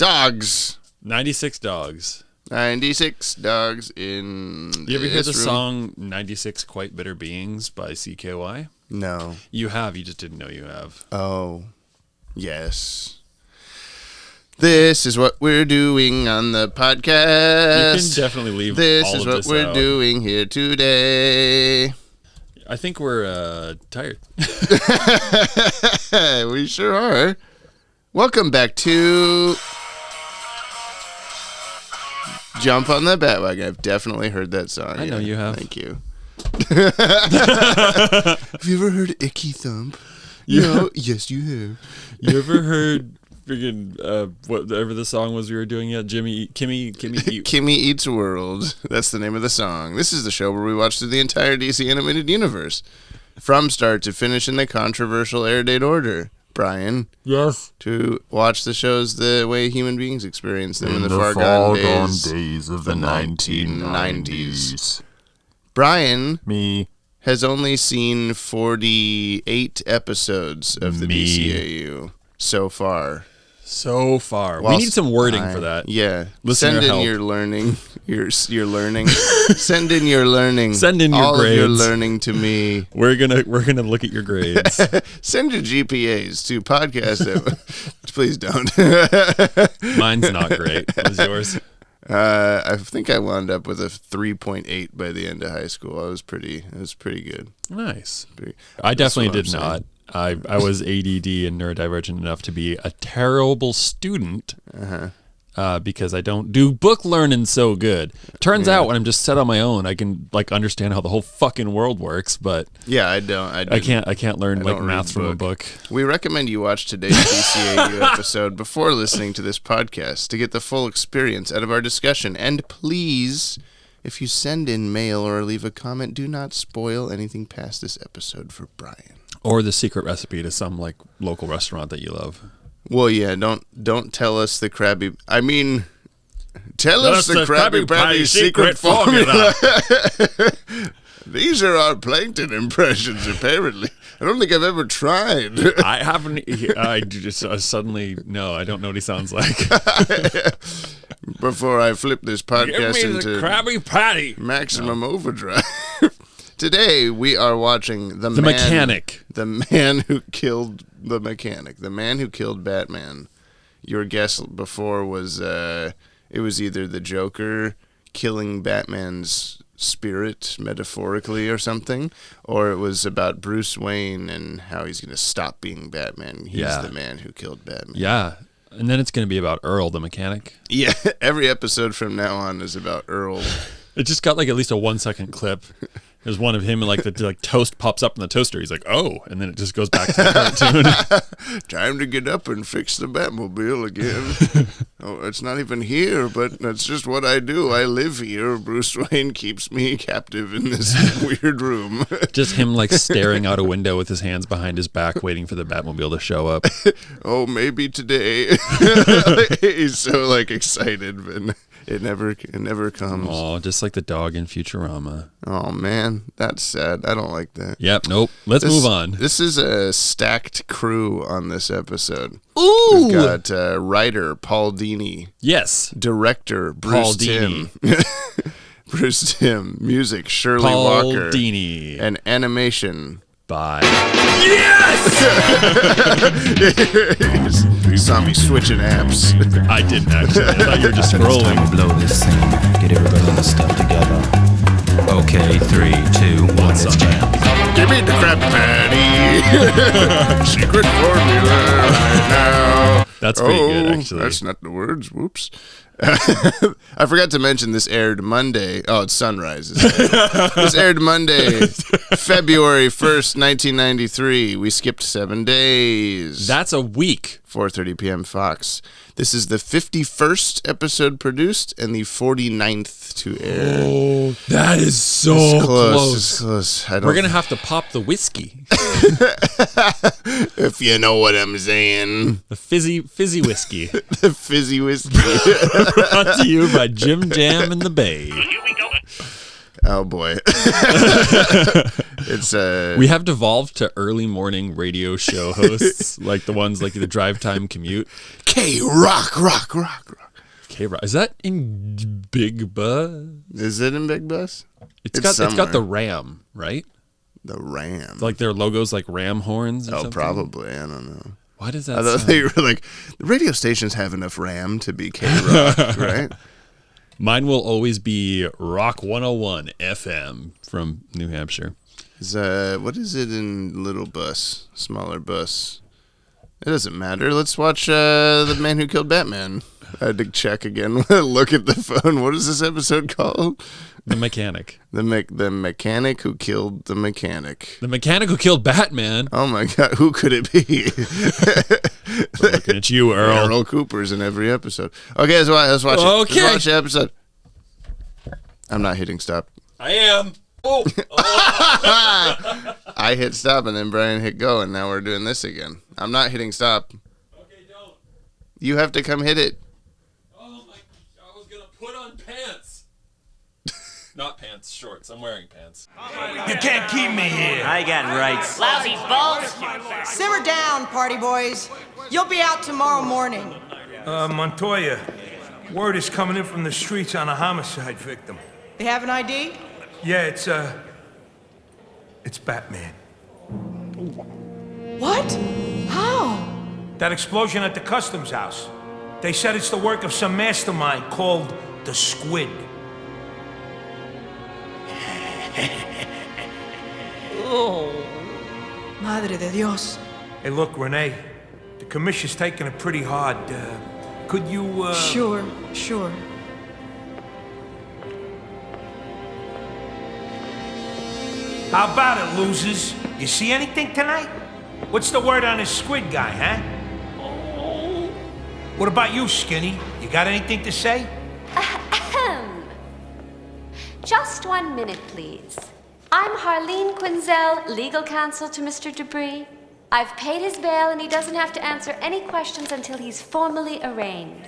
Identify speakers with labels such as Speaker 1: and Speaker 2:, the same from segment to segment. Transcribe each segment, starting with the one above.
Speaker 1: Dogs.
Speaker 2: 96 dogs.
Speaker 1: 96 dogs in
Speaker 2: You ever hear the
Speaker 1: room?
Speaker 2: song 96 Quite Bitter Beings by CKY?
Speaker 1: No.
Speaker 2: You have, you just didn't know you have.
Speaker 1: Oh, yes. This is what we're doing on the podcast.
Speaker 2: You can definitely leave
Speaker 1: This
Speaker 2: all
Speaker 1: is
Speaker 2: of
Speaker 1: what
Speaker 2: this
Speaker 1: we're
Speaker 2: out.
Speaker 1: doing here today.
Speaker 2: I think we're tired.
Speaker 1: We sure are. Welcome back to Jump on the Bat-Wagon. I've definitely heard that song.
Speaker 2: I know you have.
Speaker 1: Thank you. Have you ever heard Icky Thump? No. Yes, you have.
Speaker 2: You ever heard freaking whatever the song was we were doing yet? Kimmy
Speaker 1: Eats World. That's the name of the song. This is the show where we watch through the entire DC animated universe, from start to finish in the controversial airdate order. Brian,
Speaker 2: Yes.
Speaker 1: to watch the shows the way human beings experience them in the far gone days
Speaker 3: of
Speaker 1: the 1990s. Brian
Speaker 3: Me.
Speaker 1: has only seen 48 episodes of the
Speaker 2: Me.
Speaker 1: DCAU so far.
Speaker 2: So far.
Speaker 1: Whilst
Speaker 2: we need some wording for that.
Speaker 1: Yeah.
Speaker 2: Listener
Speaker 1: Send in
Speaker 2: help.
Speaker 1: your learning. Your learning. Send in your learning.
Speaker 2: Send in your
Speaker 1: all of your
Speaker 2: grades.
Speaker 1: learning to me.
Speaker 2: We're gonna look at your grades.
Speaker 1: Send your GPAs to podcast. Please don't.
Speaker 2: Mine's not great. What was yours?
Speaker 1: I think I wound up with a 3.8 by the end of high school. It was pretty good.
Speaker 2: Nice.
Speaker 1: Pretty-
Speaker 2: I
Speaker 1: That's
Speaker 2: definitely
Speaker 1: what
Speaker 2: did
Speaker 1: I'm
Speaker 2: not. I was ADD and neurodivergent enough to be a terrible student because I don't do book learning so good. Turns out when I'm just set on my own, I can understand how the whole fucking world works, but
Speaker 1: Yeah, I don't.
Speaker 2: I can't learn
Speaker 1: I don't
Speaker 2: math
Speaker 1: read
Speaker 2: from a book.
Speaker 1: We recommend you watch today's DCAU episode before listening to this podcast to get the full experience out of our discussion. And please, if you send in mail or leave a comment, do not spoil anything past this episode for Brian.
Speaker 2: Or the secret recipe to some local restaurant that you love.
Speaker 1: Well, yeah, don't tell us the Krabby. I mean, tell us the Krabby Patty secret formula. These are our plankton impressions, apparently. I don't think I've ever tried.
Speaker 2: I haven't. I just suddenly no. I don't know what he sounds like.
Speaker 1: Before I flip this podcast
Speaker 2: Give me the
Speaker 1: into
Speaker 2: Krabby Patty.
Speaker 1: maximum overdrive. Today we are watching
Speaker 2: The Mechanic.
Speaker 1: The man who killed the mechanic. The man who killed Batman. Your guess before was it was either the Joker killing Batman's spirit metaphorically or something, or it was about Bruce Wayne and how he's going to stop being Batman. He's the man who killed Batman.
Speaker 2: Yeah. And then it's going to be about Earl, the mechanic.
Speaker 1: Yeah, every episode from now on is about Earl.
Speaker 2: It just got at least a 1 second clip. There's one of him and the toast pops up in the toaster. He's like, oh, and then it just goes back to the cartoon.
Speaker 1: Time to get up and fix the Batmobile again. Oh, it's not even here, but that's just what I do. I live here. Bruce Wayne keeps me captive in this weird room.
Speaker 2: Just him staring out a window with his hands behind his back, waiting for the Batmobile to show up.
Speaker 1: Oh, maybe today. He's so excited, but it never comes.
Speaker 2: Oh, just like the dog in Futurama.
Speaker 1: Oh man, that's sad. I don't like that.
Speaker 2: Yep. Nope. Let's move on.
Speaker 1: This is a stacked crew on this episode.
Speaker 2: Ooh.
Speaker 1: We've got writer Paul Dini.
Speaker 2: Yes.
Speaker 1: Director Bruce
Speaker 2: Paul
Speaker 1: Timm. Bruce Timm. Music Shirley
Speaker 2: Paul
Speaker 1: Walker.
Speaker 2: Dini.
Speaker 1: And animation.
Speaker 2: Bye.
Speaker 1: Yes! You saw me switching apps.
Speaker 2: I didn't actually. I thought you were just scrolling.
Speaker 4: Blow this scene. Get everybody in the stuff together. Okay, 3, 2, 1, let's jam.
Speaker 1: Give me the Krabby Patty. Secret formula right now.
Speaker 2: That's pretty good, actually.
Speaker 1: That's not the words. Whoops. I forgot to mention this aired Monday. Oh, it's Sunrise. This aired Monday, February 1st, 1993. We skipped 7 days.
Speaker 2: That's a week.
Speaker 1: 4:30 p.m. Fox. This is the 51st episode produced and the 49th to air.
Speaker 2: Oh, that is so
Speaker 1: It's
Speaker 2: close.
Speaker 1: It's close.
Speaker 2: We're going to have to pop the whiskey.
Speaker 1: If you know what I'm saying.
Speaker 2: The fizzy whiskey.
Speaker 1: The fizzy whiskey.
Speaker 2: Brought to you by Jim Jam and the Bay.
Speaker 1: Oh boy. It's
Speaker 2: We have devolved to early morning radio show hosts, like the ones like the drive time commute.
Speaker 1: K-Rock.
Speaker 2: K-Rock. Is that in Big Bus?
Speaker 1: Is it in Big Bus?
Speaker 2: It's got the ram, right?
Speaker 1: The ram.
Speaker 2: Like their logo's like ram horns or something?
Speaker 1: Probably. I don't know.
Speaker 2: Why does that
Speaker 1: I thought
Speaker 2: sound?
Speaker 1: they were like, the radio stations have enough RAM to be K-Rock, right?
Speaker 2: Mine will always be Rock 101 FM from New Hampshire.
Speaker 1: What is it in little bus, smaller bus? It doesn't matter. Let's watch The Man Who Killed Batman. I had to check again. Look at the phone. What is this episode called?
Speaker 2: The Mechanic.
Speaker 1: The mechanic who killed the mechanic.
Speaker 2: The mechanic who killed Batman.
Speaker 1: Oh my God, who could it be?
Speaker 2: I'm looking at you, Earl.
Speaker 1: Earl Cooper's in every episode. Okay, let's watch it.
Speaker 2: Okay.
Speaker 1: Let's watch the episode. I'm not hitting stop.
Speaker 2: I am. Oh.
Speaker 1: I hit stop and then Brian hit go, and now we're doing this again. I'm not hitting stop.
Speaker 2: Okay, don't.
Speaker 1: You have to come hit it.
Speaker 2: Oh my! I was gonna put on pants. Not pants, shorts. I'm wearing pants.
Speaker 3: You can't keep me here.
Speaker 5: I got rights.
Speaker 6: Lousy balls.
Speaker 7: Simmer down, party boys. You'll be out tomorrow morning.
Speaker 3: Montoya, word is coming in from the streets on a homicide victim.
Speaker 7: They have an ID?
Speaker 3: Yeah, it's Batman.
Speaker 7: What? How?
Speaker 3: That explosion at the customs house. They said it's the work of some mastermind called the Squid.
Speaker 7: Oh. Madre de Dios.
Speaker 3: Hey, look, Renee, the commission's taking it pretty hard. Could you,
Speaker 7: Sure.
Speaker 3: How about it, losers? You see anything tonight? What's the word on this Squid guy, huh? What about you, Skinny? You got anything to say?
Speaker 8: Just 1 minute, please. I'm Harleen Quinzel, legal counsel to Mr. Dupree. I've paid his bail and he doesn't have to answer any questions until he's formally arraigned.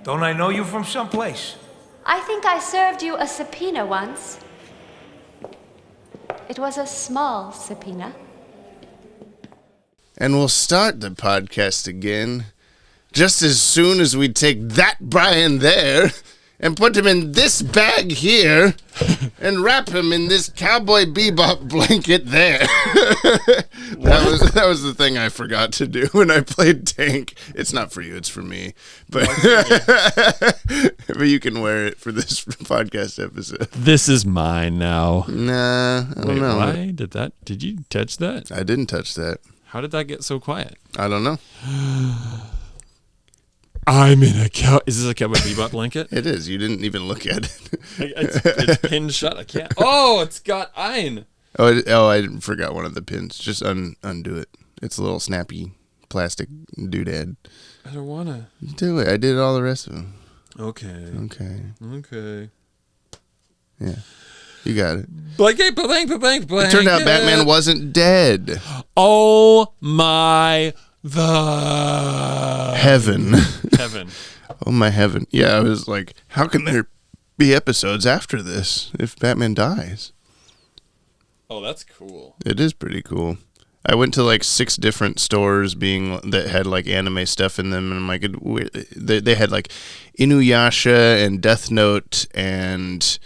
Speaker 3: Don't I know you from someplace?
Speaker 8: I think I served you a subpoena once. It was a small subpoena.
Speaker 1: And we'll start the podcast again just as soon as we take that Brian there and put him in this bag here and wrap him in this Cowboy Bebop blanket there. That was the thing I forgot to do when I played Tank. It's not for you, it's for me. But but you can wear it for this podcast episode.
Speaker 2: This is mine now.
Speaker 1: Nah, I don't know.
Speaker 2: Why did that? Did you touch that?
Speaker 1: I didn't touch that.
Speaker 2: How did that get so quiet?
Speaker 1: I don't know.
Speaker 2: I'm in a Is this a Cowboy Bebop blanket?
Speaker 1: It is. You didn't even look at it.
Speaker 2: It's pinned shut. I can't. Oh, it's got iron.
Speaker 1: I forgot one of the pins. Just undo it. It's a little snappy plastic doodad.
Speaker 2: I don't wanna
Speaker 1: do it. I did all the rest of them.
Speaker 2: Okay.
Speaker 1: Yeah, you got it.
Speaker 2: Blanket.
Speaker 1: It turned out Batman wasn't dead.
Speaker 2: Oh my
Speaker 1: heaven.
Speaker 2: Heaven.
Speaker 1: Oh my heaven. Yeah, I was like, how can there be episodes after this if Batman dies?
Speaker 2: Oh, that's cool.
Speaker 1: It is pretty cool. I went to like 6 different stores that had like anime stuff in them, and I'm like, they had like Inuyasha and Death Note and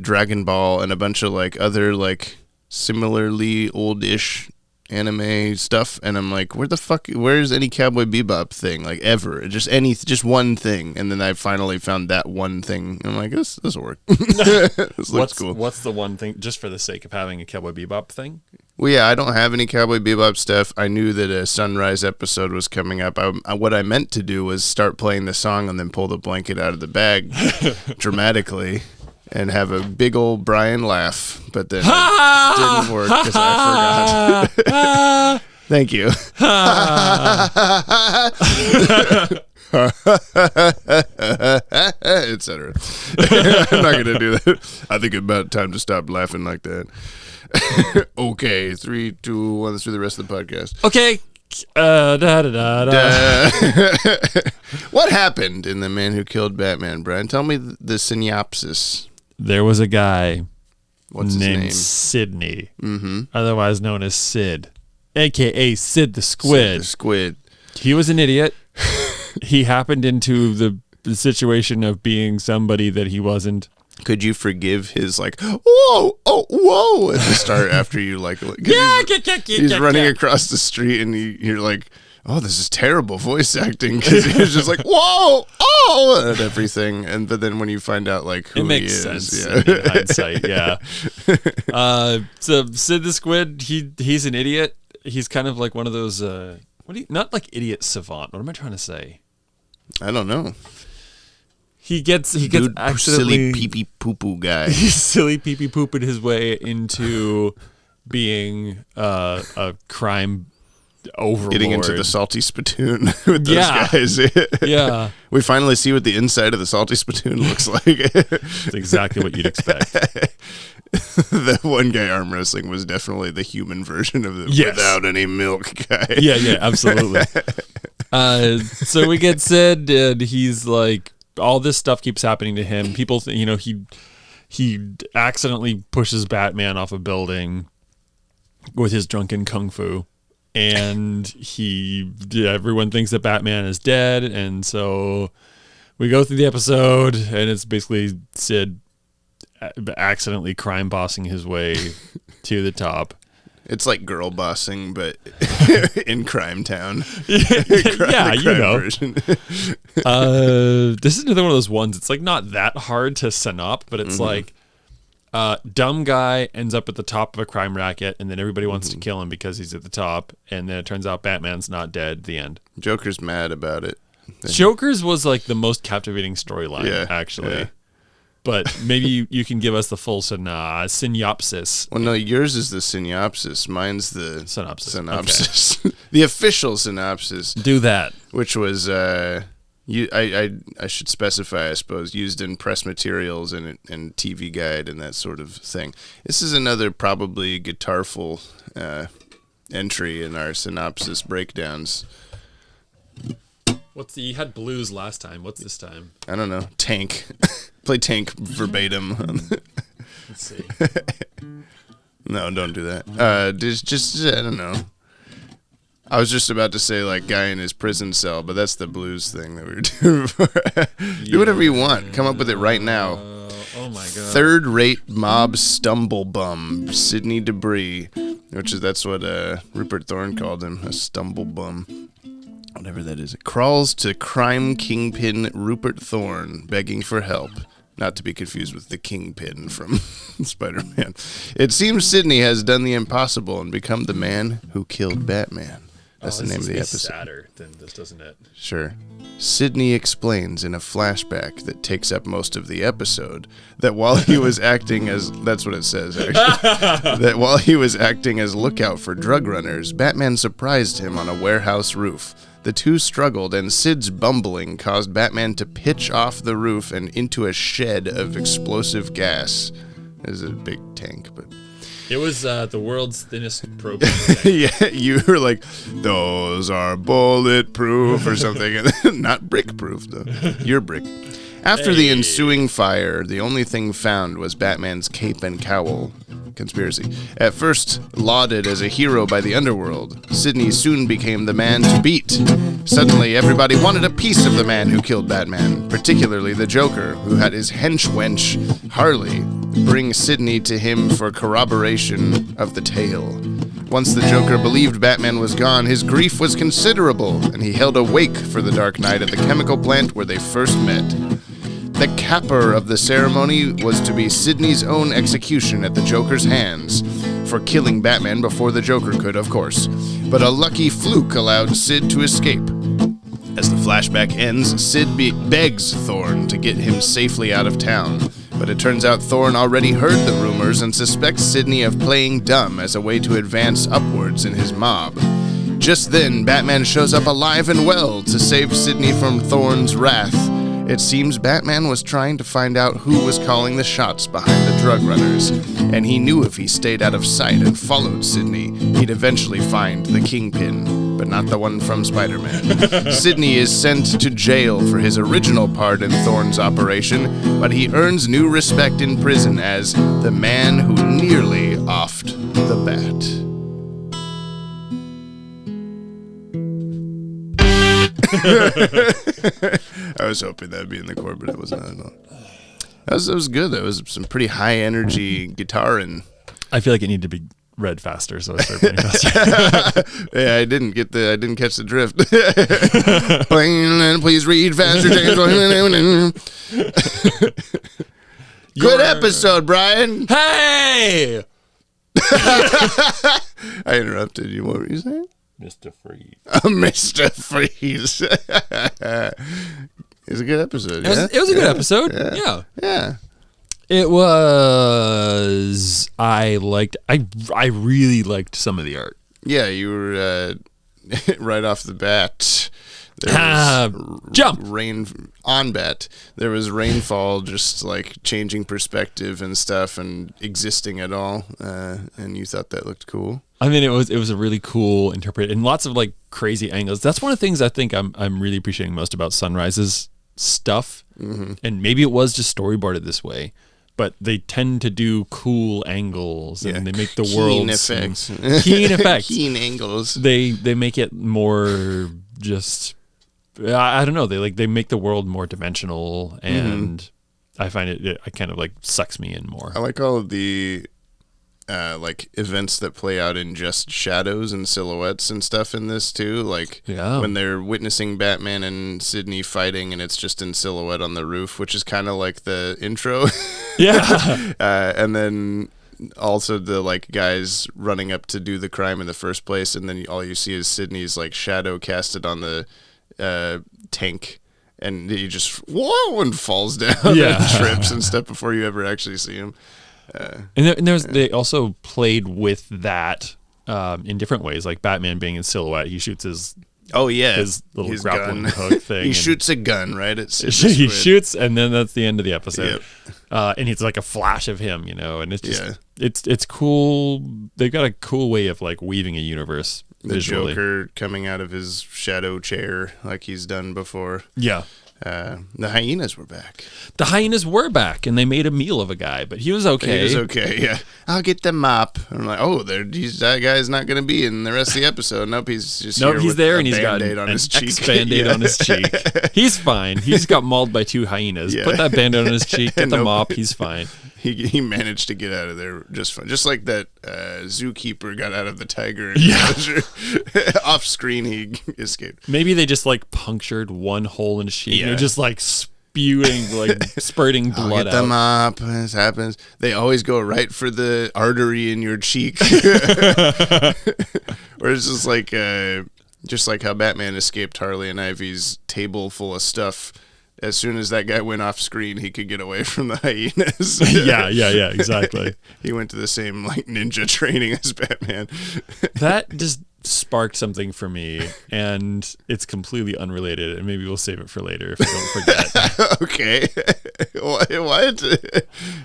Speaker 1: Dragon Ball and a bunch of like other like similarly oldish anime stuff, and I'm like, where's any Cowboy Bebop thing, like ever, just one thing, and then I finally found that one thing. I'm like, this will work. This looks cool.
Speaker 2: What's the one thing, just for the sake of having a Cowboy Bebop thing?
Speaker 1: Well, yeah, I don't have any Cowboy Bebop stuff. I knew that a Sunrise episode was coming up. What I meant to do was start playing the song and then pull the blanket out of the bag dramatically and have a big old Brian laugh, but then it didn't work because I forgot. Thank you. Etc. I'm not gonna do that. I think it's about time to stop laughing like that. Okay, 3, 2, 1. Let's do the rest of the podcast.
Speaker 2: Okay, Da, da, da, da.
Speaker 1: What happened in The Man Who Killed Batman, Brian? Tell me the synopsis.
Speaker 2: There was a guy
Speaker 1: What's his
Speaker 2: named
Speaker 1: name?
Speaker 2: Sidney, otherwise known as Sid, a.k.a. Sid the Squid.
Speaker 1: The Squid.
Speaker 2: He was an idiot. He happened into the situation of being somebody that he wasn't.
Speaker 1: Could you forgive his like, whoa, oh, whoa, at the start after you like, he's running across the street and you're like, oh, this is terrible voice acting because he was just like, whoa, oh, and everything. But then when you find out like who
Speaker 2: It makes
Speaker 1: he
Speaker 2: sense
Speaker 1: is,
Speaker 2: in hindsight, yeah. So Sid the Squid, he's an idiot. He's kind of like one of those, not like idiot savant. What am I trying to say?
Speaker 1: I don't know.
Speaker 2: He gets
Speaker 1: Dude,
Speaker 2: accidentally
Speaker 1: silly pee pee poo poo guy.
Speaker 2: He's silly pee pee pooping his way into being a crime overlord.
Speaker 1: Getting into the salty spittoon with those
Speaker 2: Yeah.
Speaker 1: guys.
Speaker 2: Yeah.
Speaker 1: We finally see what the inside of the salty spittoon looks like.
Speaker 2: It's exactly what you'd expect.
Speaker 1: The one guy arm wrestling was definitely the human version of the
Speaker 2: Yes.
Speaker 1: without any milk guy.
Speaker 2: Yeah, absolutely. So we get Sid, and he's like, all this stuff keeps happening to him. People, he accidentally pushes Batman off a building with his drunken kung fu, and everyone thinks that Batman is dead, and so we go through the episode, and it's basically Sid accidentally crime bossing his way to the top.
Speaker 1: It's like girl bossing, but in Crime Town.
Speaker 2: Yeah, you know.
Speaker 1: Version.
Speaker 2: This is another one of those ones. It's like not that hard to synop, but it's like dumb guy ends up at the top of a crime racket, and then everybody wants to kill him because he's at the top, and then it turns out Batman's not dead. The end.
Speaker 1: Joker's mad about it.
Speaker 2: Joker's was like the most captivating storyline, actually.
Speaker 1: Yeah.
Speaker 2: But maybe you can give us the full synopsis.
Speaker 1: Well, no, yours is the synopsis. Mine's the
Speaker 2: Synopsis.
Speaker 1: The official synopsis,
Speaker 2: Do that.
Speaker 1: which was I should specify, I suppose, used in press materials and TV Guide and that sort of thing. This is another probably guitarful entry in our synopsis breakdowns.
Speaker 2: You had blues last time. What's this time?
Speaker 1: I don't know. Tank. Play Tank verbatim.
Speaker 2: Let's see.
Speaker 1: No, don't do that. Just I don't know. I was just about to say like guy in his prison cell, but that's the blues thing that we were doing before. Do whatever you want. Come up with it right now.
Speaker 2: Oh my god.
Speaker 1: Third-rate mob stumble bum, Sidney Debris, that's what Rupert Thorne called him, a stumble bum. Whatever that is. It crawls to crime kingpin Rupert Thorne, begging for help. Not to be confused with the Kingpin from Spider-Man. It seems Sidney has done the impossible and become the man who killed Batman. That's the name of the episode.
Speaker 2: Sadder than this, doesn't it?
Speaker 1: Sure. Sidney explains in a flashback that takes up most of the episode that while he was acting as... That's what it says, actually. That while he was acting as lookout for drug runners, Batman surprised him on a warehouse roof. The two struggled, and Sid's bumbling caused Batman to pitch off the roof and into a shed of explosive gas. It was a big tank, but...
Speaker 2: It was the world's thinnest propane tank.
Speaker 1: Yeah, you were like, those are bulletproof or something. Not brick-proof, though. You're brick. After the ensuing fire, the only thing found was Batman's cape and cowl. Conspiracy. At first lauded as a hero by the underworld, Sidney soon became the man to beat. Suddenly, everybody wanted a piece of the man who killed Batman, particularly the Joker, who had his hench-wench, Harley, bring Sidney to him for corroboration of the tale. Once the Joker believed Batman was gone, his grief was considerable, and he held a wake for the Dark Knight at the chemical plant where they first met. The capper of the ceremony was to be Sidney's own execution at the Joker's hands, for killing Batman before the Joker could, of course. But a lucky fluke allowed Sid to escape. As the flashback ends, Sid begs Thorne to get him safely out of town. But it turns out Thorne already heard the rumors and suspects Sidney of playing dumb as a way to advance upwards in his mob. Just then, Batman shows up alive and well to save Sidney from Thorne's wrath. It seems Batman was trying to find out who was calling the shots behind the drug runners, and he knew if he stayed out of sight and followed Sidney, he'd eventually find the Kingpin. but not the one from Spider-Man. Sidney is sent to jail for his original part in Thorne's operation, but he earns new respect in prison as the man who nearly offed the bat. I was hoping that'd be in the chord, but it was not at all. That was good. That was some pretty high energy guitaring.
Speaker 2: I feel like it needed to be read faster, so I started reading faster.
Speaker 1: Yeah, I didn't catch the drift. Please read faster, James. Good episode, Brian.
Speaker 2: Hey,
Speaker 1: I interrupted you. What were you saying?
Speaker 2: Mr. Freeze.
Speaker 1: Mr. Freeze. It was a good episode.
Speaker 2: It was a good episode. Yeah. It was. I really liked some of the art.
Speaker 1: Yeah, you were right off the bat.
Speaker 2: Jump
Speaker 1: rain on bat. There was rainfall, just like changing perspective and stuff, and existing at all. And you thought that looked cool.
Speaker 2: I mean, it was a really cool interpret and lots of like crazy angles. That's one of the things I think I'm really appreciating most about Sunrise's stuff. Mm-hmm. And maybe it was just storyboarded this way, but they tend to do cool angles and they make the world keen effects,
Speaker 1: keen angles.
Speaker 2: They make it more just. I don't know. They make the world more dimensional, and I find it kind of like sucks me in more.
Speaker 1: I like all of the like events that play out in just shadows and silhouettes and stuff in this too. Like when they're witnessing Batman and Sidney fighting, and it's just in silhouette on the roof, which is kind of like the intro.
Speaker 2: Yeah,
Speaker 1: and then also the like guys running up to do the crime in the first place, and then all you see is Sidney's like shadow casted on the tank, and he just and falls down and trips and stuff before you ever actually see him.
Speaker 2: They also played with that in different ways, like Batman being in silhouette, he shoots his little grappling hook thing.
Speaker 1: He shoots a gun right at Sid
Speaker 2: he shoots, and then that's the end of the episode. And it's like a flash of him, and it's just it's cool. They've got a cool way of like weaving a universe.
Speaker 1: The
Speaker 2: visually.
Speaker 1: Joker coming out of his shadow chair like he's done before.
Speaker 2: Yeah.
Speaker 1: The hyenas were back.
Speaker 2: The hyenas were back, and they made a meal of a guy, but he was okay.
Speaker 1: He was okay, yeah. I'll get the mop. I'm like, that guy's not going to be in the rest of the episode. Nope, he's just here
Speaker 2: he's
Speaker 1: with
Speaker 2: there,
Speaker 1: a
Speaker 2: and he's got
Speaker 1: Band-Aid on his cheek.
Speaker 2: Band-Aid on his cheek. He's fine. He just got mauled by 2 hyenas.
Speaker 1: Yeah.
Speaker 2: Put that Band-Aid on his cheek, get the mop, he's fine.
Speaker 1: He managed to get out of there just fine. Just like that zookeeper got out of the tiger. Off screen, he escaped.
Speaker 2: Maybe they just like punctured one hole in his cheek. Yeah. They're just like spewing, like spurting blood out.
Speaker 1: Get them up. This happens. They always go right for the artery in your cheek. Or it's just like how Batman escaped Harley and Ivy's table full of stuff. As soon as that guy went off screen, he could get away from the hyenas.
Speaker 2: Yeah, exactly.
Speaker 1: He went to the same like ninja training as Batman.
Speaker 2: That just sparked something for me, and it's completely unrelated, and maybe we'll save it for later if I don't forget.
Speaker 1: Okay. What?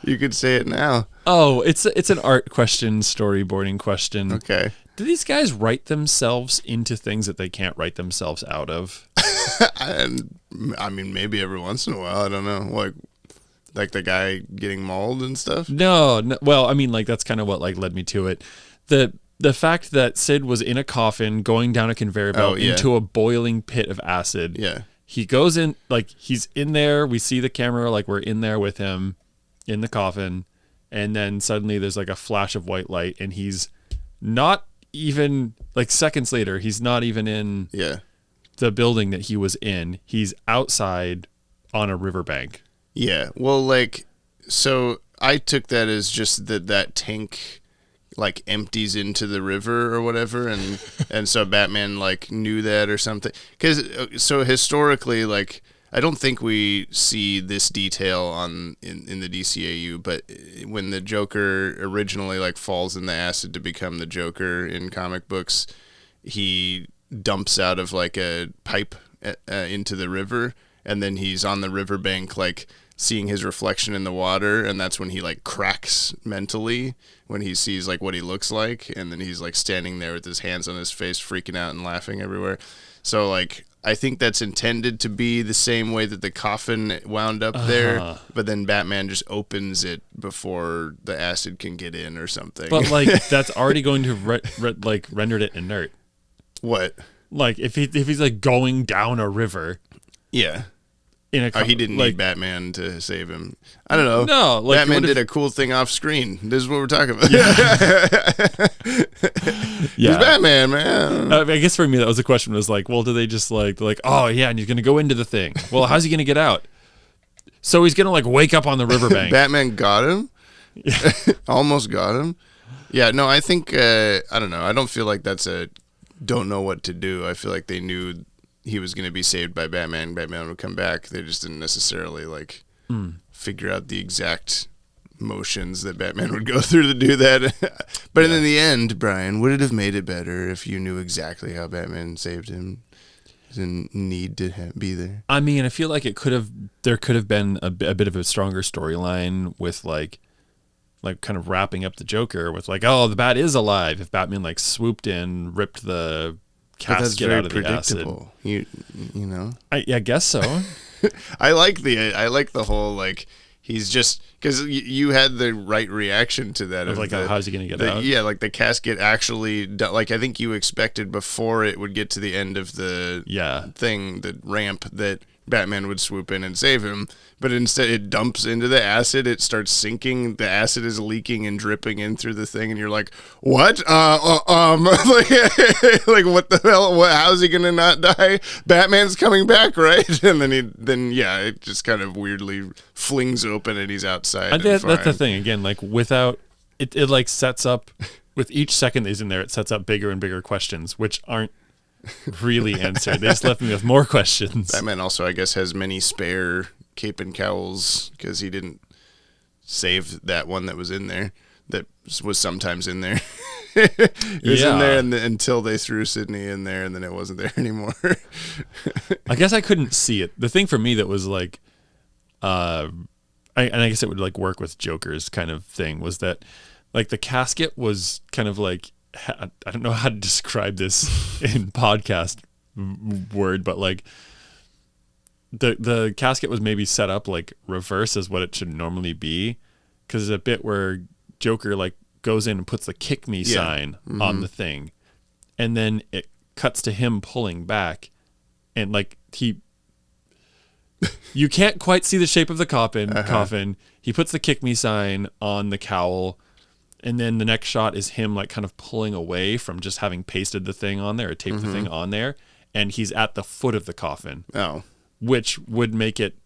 Speaker 1: You could say it now.
Speaker 2: Oh, it's an art question, storyboarding question.
Speaker 1: Okay.
Speaker 2: Do these guys write themselves into things that they can't write themselves out of?
Speaker 1: And I mean, maybe every once in a while. I don't know, like the guy getting mauled and stuff.
Speaker 2: No. Well, I mean, like that's kind of what like led me to it. The fact that Sid was in a coffin going down a conveyor belt into a boiling pit of acid.
Speaker 1: Yeah.
Speaker 2: He goes in, like he's in there. We see the camera, like we're in there with him in the coffin, and then suddenly there's like a flash of white light, and he's not even like seconds later. He's not even in.
Speaker 1: Yeah.
Speaker 2: The building that he was in, he's outside on a riverbank.
Speaker 1: Yeah. Well, like, so I took that as just that tank like empties into the river or whatever, and so Batman like knew that or something. Because so historically, like, I don't think we see this detail in the DCAU, but when the Joker originally like falls in the acid to become the Joker in comic books, he dumps out of like a pipe into the river, and then he's on the riverbank like seeing his reflection in the water, and that's when he like cracks mentally when he sees like what he looks like, and then he's like standing there with his hands on his face, freaking out and laughing everywhere. So like I think that's intended to be the same way that the coffin wound up there, but then Batman just opens it before the acid can get in or something.
Speaker 2: But like that's already going to like rendered it inert.
Speaker 1: What?
Speaker 2: Like if he's like going down a river.
Speaker 1: Yeah. He didn't need Batman to save him. I don't know.
Speaker 2: No, like
Speaker 1: Batman did a cool thing off screen. This is what we're talking about.
Speaker 2: Yeah.
Speaker 1: He's Batman, man.
Speaker 2: I guess for me that was the question. Was like, well, do they just like oh yeah, and he's gonna go into the thing. Well, how's he gonna get out? So he's gonna like wake up on the riverbank.
Speaker 1: Batman got him. Almost got him. Yeah. No, I think I don't know. I don't feel like that's a don't know what to do. I feel like they knew he was going to be saved by Batman. Batman would come back. They just didn't necessarily like figure out the exact motions that Batman would go through to do that. But in the end, Brian, would it have made it better if you knew exactly how Batman saved him? Didn't need to be there.
Speaker 2: I mean, I feel like there could have been a bit of a stronger storyline with like kind of wrapping up the Joker with like, oh, the Bat is alive. If Batman like swooped in, ripped the casket out of the acid.
Speaker 1: You know.
Speaker 2: I guess so.
Speaker 1: I like the whole like he's just because you had the right reaction to that
Speaker 2: of like how's he gonna get out?
Speaker 1: Yeah, like the casket actually like I think you expected before it would get to the end of the thing, the ramp, that Batman would swoop in and save him, but instead it dumps into the acid. It starts sinking. The acid is leaking and dripping in through the thing, and you're like, "What? Like what the hell? How's he gonna not die? Batman's coming back, right?" And then it just kind of weirdly flings open, and he's outside.
Speaker 2: And that's the thing again. Like without it, like sets up with each second that he's in there, it sets up bigger and bigger questions, which aren't really answered. They just left me with more questions.
Speaker 1: Batman also, I guess, has many spare cape and cowls because he didn't save that one that was in there. That was sometimes in there. It was in there until they threw Sydney in there, and then it wasn't there anymore.
Speaker 2: I guess I couldn't see it. The thing for me that was like, and I guess it would like work with Joker's kind of thing, was that like the casket was kind of like, I don't know how to describe this in podcast word, but like the casket was maybe set up like reverse as what it should normally be, because there's a bit where Joker like goes in and puts the kick me sign on the thing, and then it cuts to him pulling back, and like you can't quite see the shape of the coffin. He puts the kick me sign on the cowl. And then the next shot is him like kind of pulling away from just having pasted the thing on there or taped the thing on there. And he's at the foot of the coffin.
Speaker 1: Oh.
Speaker 2: Which would make it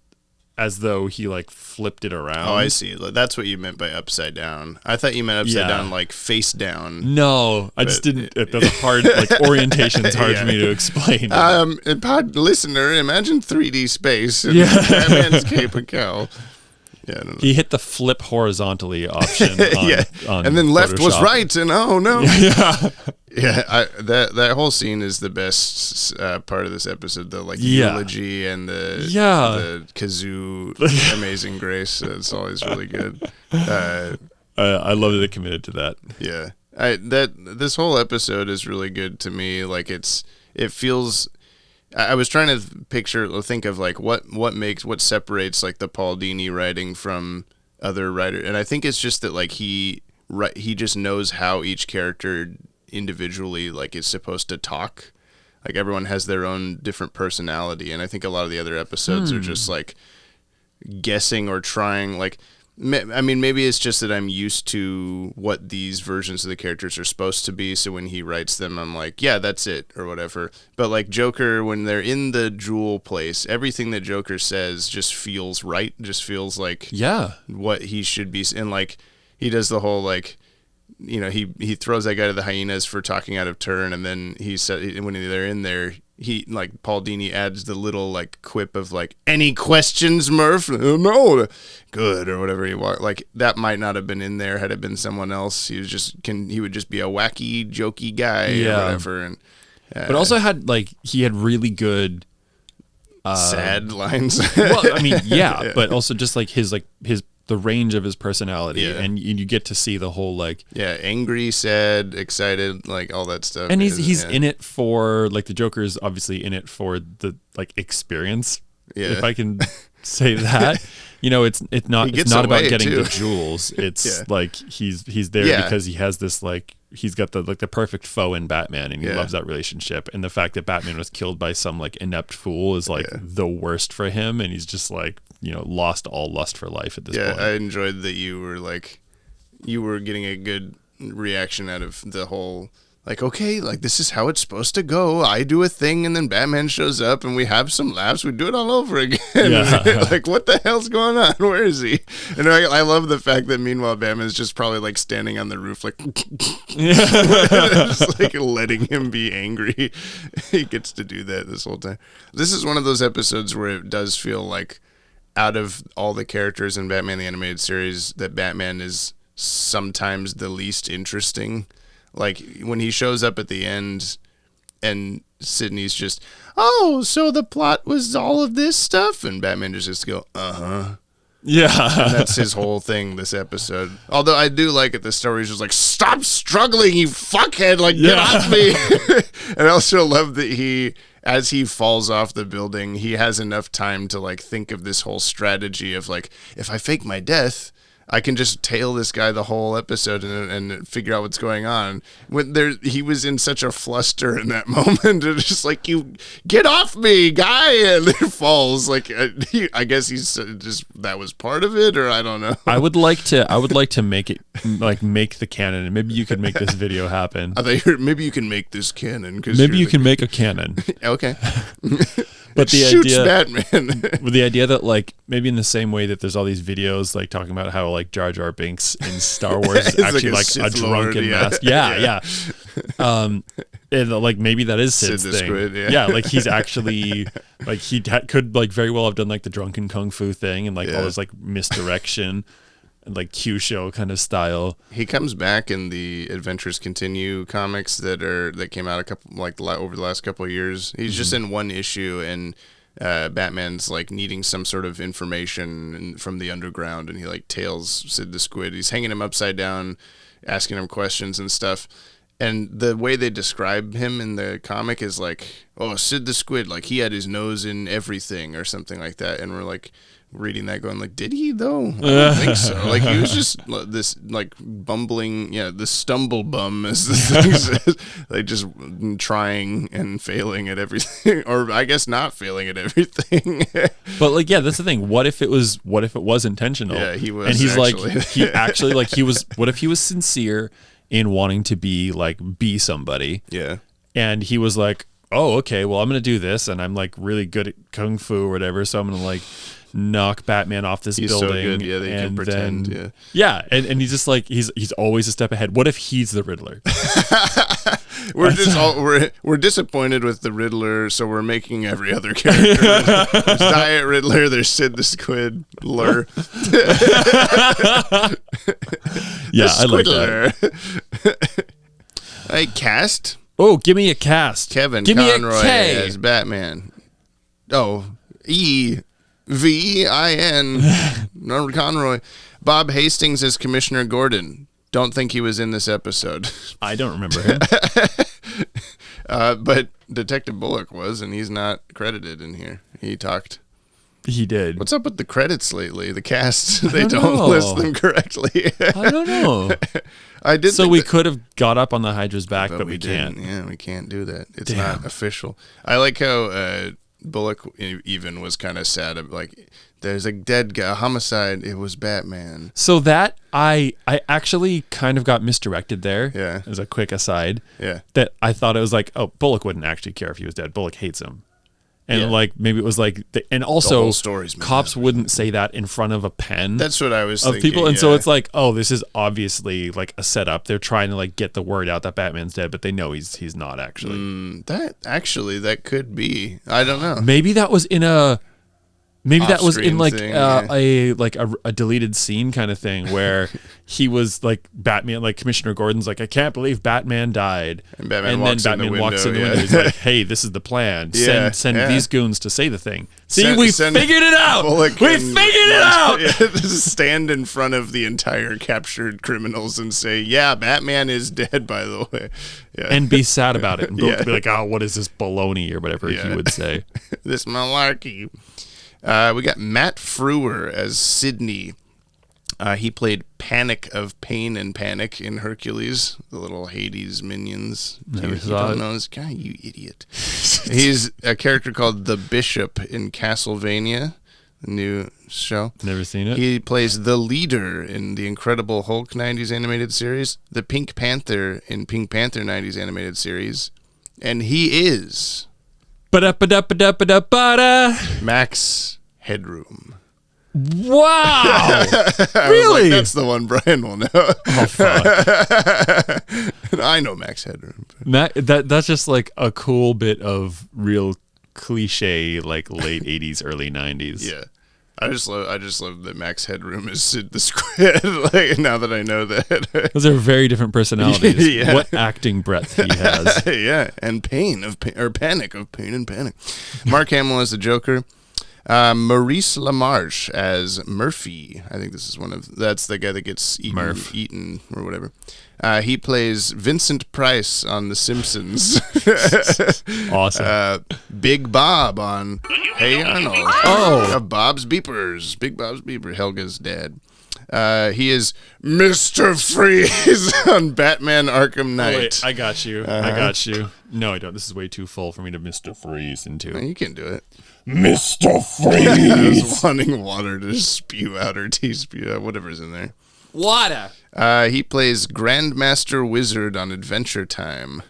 Speaker 2: as though he like flipped it around.
Speaker 1: Oh, I see. That's what you meant by upside down. I thought you meant upside down like face down.
Speaker 2: No, I just didn't. That's a hard, like orientation's hard for me to explain.
Speaker 1: Pod listener, imagine 3D space and Batman's cape and cowl. Yeah, I don't know.
Speaker 2: He hit the flip horizontally option on
Speaker 1: and then left
Speaker 2: Photoshop.
Speaker 1: Was right, and oh no. That whole scene is the best part of this episode, the like eulogy and the kazoo Amazing Grace. It's always really good.
Speaker 2: I love that they committed to that.
Speaker 1: Yeah. This whole episode is really good to me. Like it feels. I was trying to think of like what separates like the Paul Dini writing from other writers, and I think it's just that like he just knows how each character individually like is supposed to talk. Like everyone has their own different personality, and I think a lot of the other episodes are just like guessing or trying like. I mean, maybe it's just that I'm used to what these versions of the characters are supposed to be, so when he writes them, I'm like, yeah, that's it, or whatever. But like Joker, when they're in the jewel place, everything that Joker says just feels right, just feels like what he should be. And like he does the whole like, you know, he throws that guy to the hyenas for talking out of turn, and then he said when they're in there, he like Paul Dini adds the little like quip of like, any questions, Murph? No, good, or whatever he want. Like that might not have been in there had it been someone else. He would just be a wacky, jokey guy or whatever. And
Speaker 2: but also he had really good
Speaker 1: sad lines.
Speaker 2: Well, I mean, yeah, but also just like his the range of his personality, and you get to see the whole like
Speaker 1: angry, sad, excited, like all that stuff.
Speaker 2: And he's in it for like the Joker's obviously in it for the like experience. Yeah, if I can say that. It's not about getting the jewels. It's like he's there because he has this like he's got the perfect foe in Batman, and he loves that relationship. And the fact that Batman was killed by some like inept fool is like the worst for him, and he's just like lost all lust for life at this point.
Speaker 1: I enjoyed that you were getting a good reaction out of the whole. Like, okay, like this is how it's supposed to go. I do a thing and then Batman shows up and we have some laughs. We do it all over again. Yeah. Like, what the hell's going on? Where is he? And I love the fact that meanwhile Batman's just probably like standing on the roof like just like letting him be angry. He gets to do that this whole time. This is one of those episodes where it does feel like out of all the characters in Batman the Animated Series that Batman is sometimes the least interesting. Like, when he shows up at the end and Sidney's just, oh, so the plot was all of this stuff? And Batman just go, uh-huh.
Speaker 2: Yeah.
Speaker 1: And that's his whole thing this episode. Although I do like it, the story is just like, stop struggling, you fuckhead, like, get off me. And I also love that as he falls off the building, he has enough time to, like, think of this whole strategy of, like, if I fake my death, I can just tail this guy the whole episode and figure out what's going on. He was in such a fluster in that moment. It's just like, you get off me, guy, and it falls. Like, I guess he's just that was part of it, or I don't know.
Speaker 2: I would like to make it like make the canon, and maybe you could make this video happen.
Speaker 1: I thought maybe you can make this canon because
Speaker 2: maybe you can make a canon.
Speaker 1: Okay.
Speaker 2: But the
Speaker 1: shoots
Speaker 2: idea,
Speaker 1: Batman.
Speaker 2: with the idea that like maybe in the same way that there's all these videos like talking about how like Jar Jar Binks in Star Wars is actually like a drunken master. Yeah. And like maybe that is Sid's
Speaker 1: Sid
Speaker 2: thing.
Speaker 1: Squid,
Speaker 2: yeah, like he's actually like he could like very well have done like the drunken kung fu thing and like all this like misdirection. And like Q show kind of style.
Speaker 1: He comes back in the Adventures Continue comics that came out over the last couple of years. He's just in one issue, and Batman's like needing some sort of information from the underground, and he like tails Sid the Squid. He's hanging him upside down, asking him questions and stuff. And the way they describe him in the comic is like, oh, Sid the Squid, like he had his nose in everything or something like that. And we're like reading that going like, did he though? I don't think so. Like he was just this like bumbling, the stumble bum as the thing says, like just trying and failing at everything, or I guess not failing at everything.
Speaker 2: But like, yeah, that's the thing. What if it was intentional?
Speaker 1: Yeah, he was.
Speaker 2: And he's
Speaker 1: actually.
Speaker 2: like, he actually like he was. What if he was sincere in wanting to be somebody?
Speaker 1: Yeah.
Speaker 2: And he was like, oh, okay, well, I'm going to do this. And I'm like really good at Kung Fu or whatever. So I'm going to like knock Batman off this building.
Speaker 1: So good. Yeah, they can pretend.
Speaker 2: And he's just like, he's always a step ahead. What if he's the Riddler?
Speaker 1: We're disappointed with the Riddler, so we're making every other character. There's Diet Riddler, there's Sid the Squid, Lur.
Speaker 2: Yeah, I like that.
Speaker 1: Hey, cast.
Speaker 2: Oh, give me a cast.
Speaker 1: Kevin
Speaker 2: give
Speaker 1: Conroy
Speaker 2: me a K.
Speaker 1: as Batman. Oh, E-V-I-N. Conroy. Bob Hastings as Commissioner Gordon. Don't think he was in this episode.
Speaker 2: I don't remember him.
Speaker 1: But Detective Bullock was, and he's not credited in here. He talked.
Speaker 2: He did.
Speaker 1: What's up with the credits lately? The cast, they don't list them correctly.
Speaker 2: I don't know.
Speaker 1: I did.
Speaker 2: So we could have got up on the Hydra's back, but we can't.
Speaker 1: Yeah, we can't do that. It's not official. I like how Bullock even was kind of sad. Like, there's a dead guy, a homicide. It was Batman.
Speaker 2: So that I actually kind of got misdirected there.
Speaker 1: Yeah.
Speaker 2: As a quick aside.
Speaker 1: Yeah.
Speaker 2: That I thought it was like, oh, Bullock wouldn't actually care if he was dead. Bullock hates him. And like maybe it was like, and also cops wouldn't say that in front of a pen.
Speaker 1: That's what I was thinking.
Speaker 2: People, and so it's like, oh, this is obviously like a setup. They're trying to like get the word out that Batman's dead, but they know he's not actually.
Speaker 1: That could be. I don't know.
Speaker 2: Maybe that was in a Maybe that was in
Speaker 1: off-screen
Speaker 2: like
Speaker 1: thing,
Speaker 2: a deleted scene kind of thing where he was like Batman, like Commissioner Gordon's like, I can't believe Batman died,
Speaker 1: And Batman
Speaker 2: then
Speaker 1: walks in the
Speaker 2: Batman walks in the
Speaker 1: window,
Speaker 2: window. He's like, hey, this is the plan.
Speaker 1: Yeah,
Speaker 2: Send
Speaker 1: yeah.
Speaker 2: these goons to say the thing. See,
Speaker 1: Send-
Speaker 2: we
Speaker 1: send
Speaker 2: figured it out.
Speaker 1: Bullock
Speaker 2: We
Speaker 1: and-
Speaker 2: figured it out.
Speaker 1: Yeah, just stand in front of the entire captured criminals and say, yeah, Batman is dead, by the way. Yeah.
Speaker 2: And be sad about it. And Brooke
Speaker 1: Yeah.
Speaker 2: would be like, oh, what is this baloney or whatever he would say.
Speaker 1: This malarkey. We got Matt Frewer as Sidney. He played Panic of Pain and Panic in Hercules, the little Hades minions.
Speaker 2: Never
Speaker 1: You
Speaker 2: saw
Speaker 1: don't
Speaker 2: it.
Speaker 1: know this guy, you idiot. He's a character called the Bishop in Castlevania, the new show.
Speaker 2: Never seen it.
Speaker 1: He plays the leader in the Incredible Hulk 90s animated series, the Pink Panther in Pink Panther 90s animated series, and he is
Speaker 2: Ba-da-ba-da-ba-da-ba-da.
Speaker 1: Max Headroom.
Speaker 2: Wow.
Speaker 1: I
Speaker 2: Really?
Speaker 1: was like, that's the one Brian will know.
Speaker 2: Oh, fuck.
Speaker 1: And I know Max Headroom.
Speaker 2: That's just like a cool bit of real cliche, like late 80s, early 90s.
Speaker 1: Yeah. I just love that Max Headroom is Sid the Squid. Like, now that I know that.
Speaker 2: Those are very different personalities.
Speaker 1: Yeah.
Speaker 2: What acting breadth he has.
Speaker 1: Yeah, and Panic of Pain and Panic. Mark Hamill as the Joker. Maurice LaMarche as Murphy. I think this is that's the guy that gets eaten or whatever. He plays Vincent Price on The Simpsons.
Speaker 2: Awesome.
Speaker 1: Big Bob on Hey Arnold.
Speaker 2: Oh.
Speaker 1: Bob's Beepers. Big Bob's Beeper, Helga's dad. He is Mr. Freeze on Batman Arkham Knight.
Speaker 2: Wait, I got you. I got you. No, I don't. This is way too full for me to Mr. Freeze into.
Speaker 1: You can do it.
Speaker 2: Mr.
Speaker 1: I was wanting water to spew out or spew out, whatever's in there.
Speaker 2: Water.
Speaker 1: He plays Grandmaster Wizard on Adventure Time,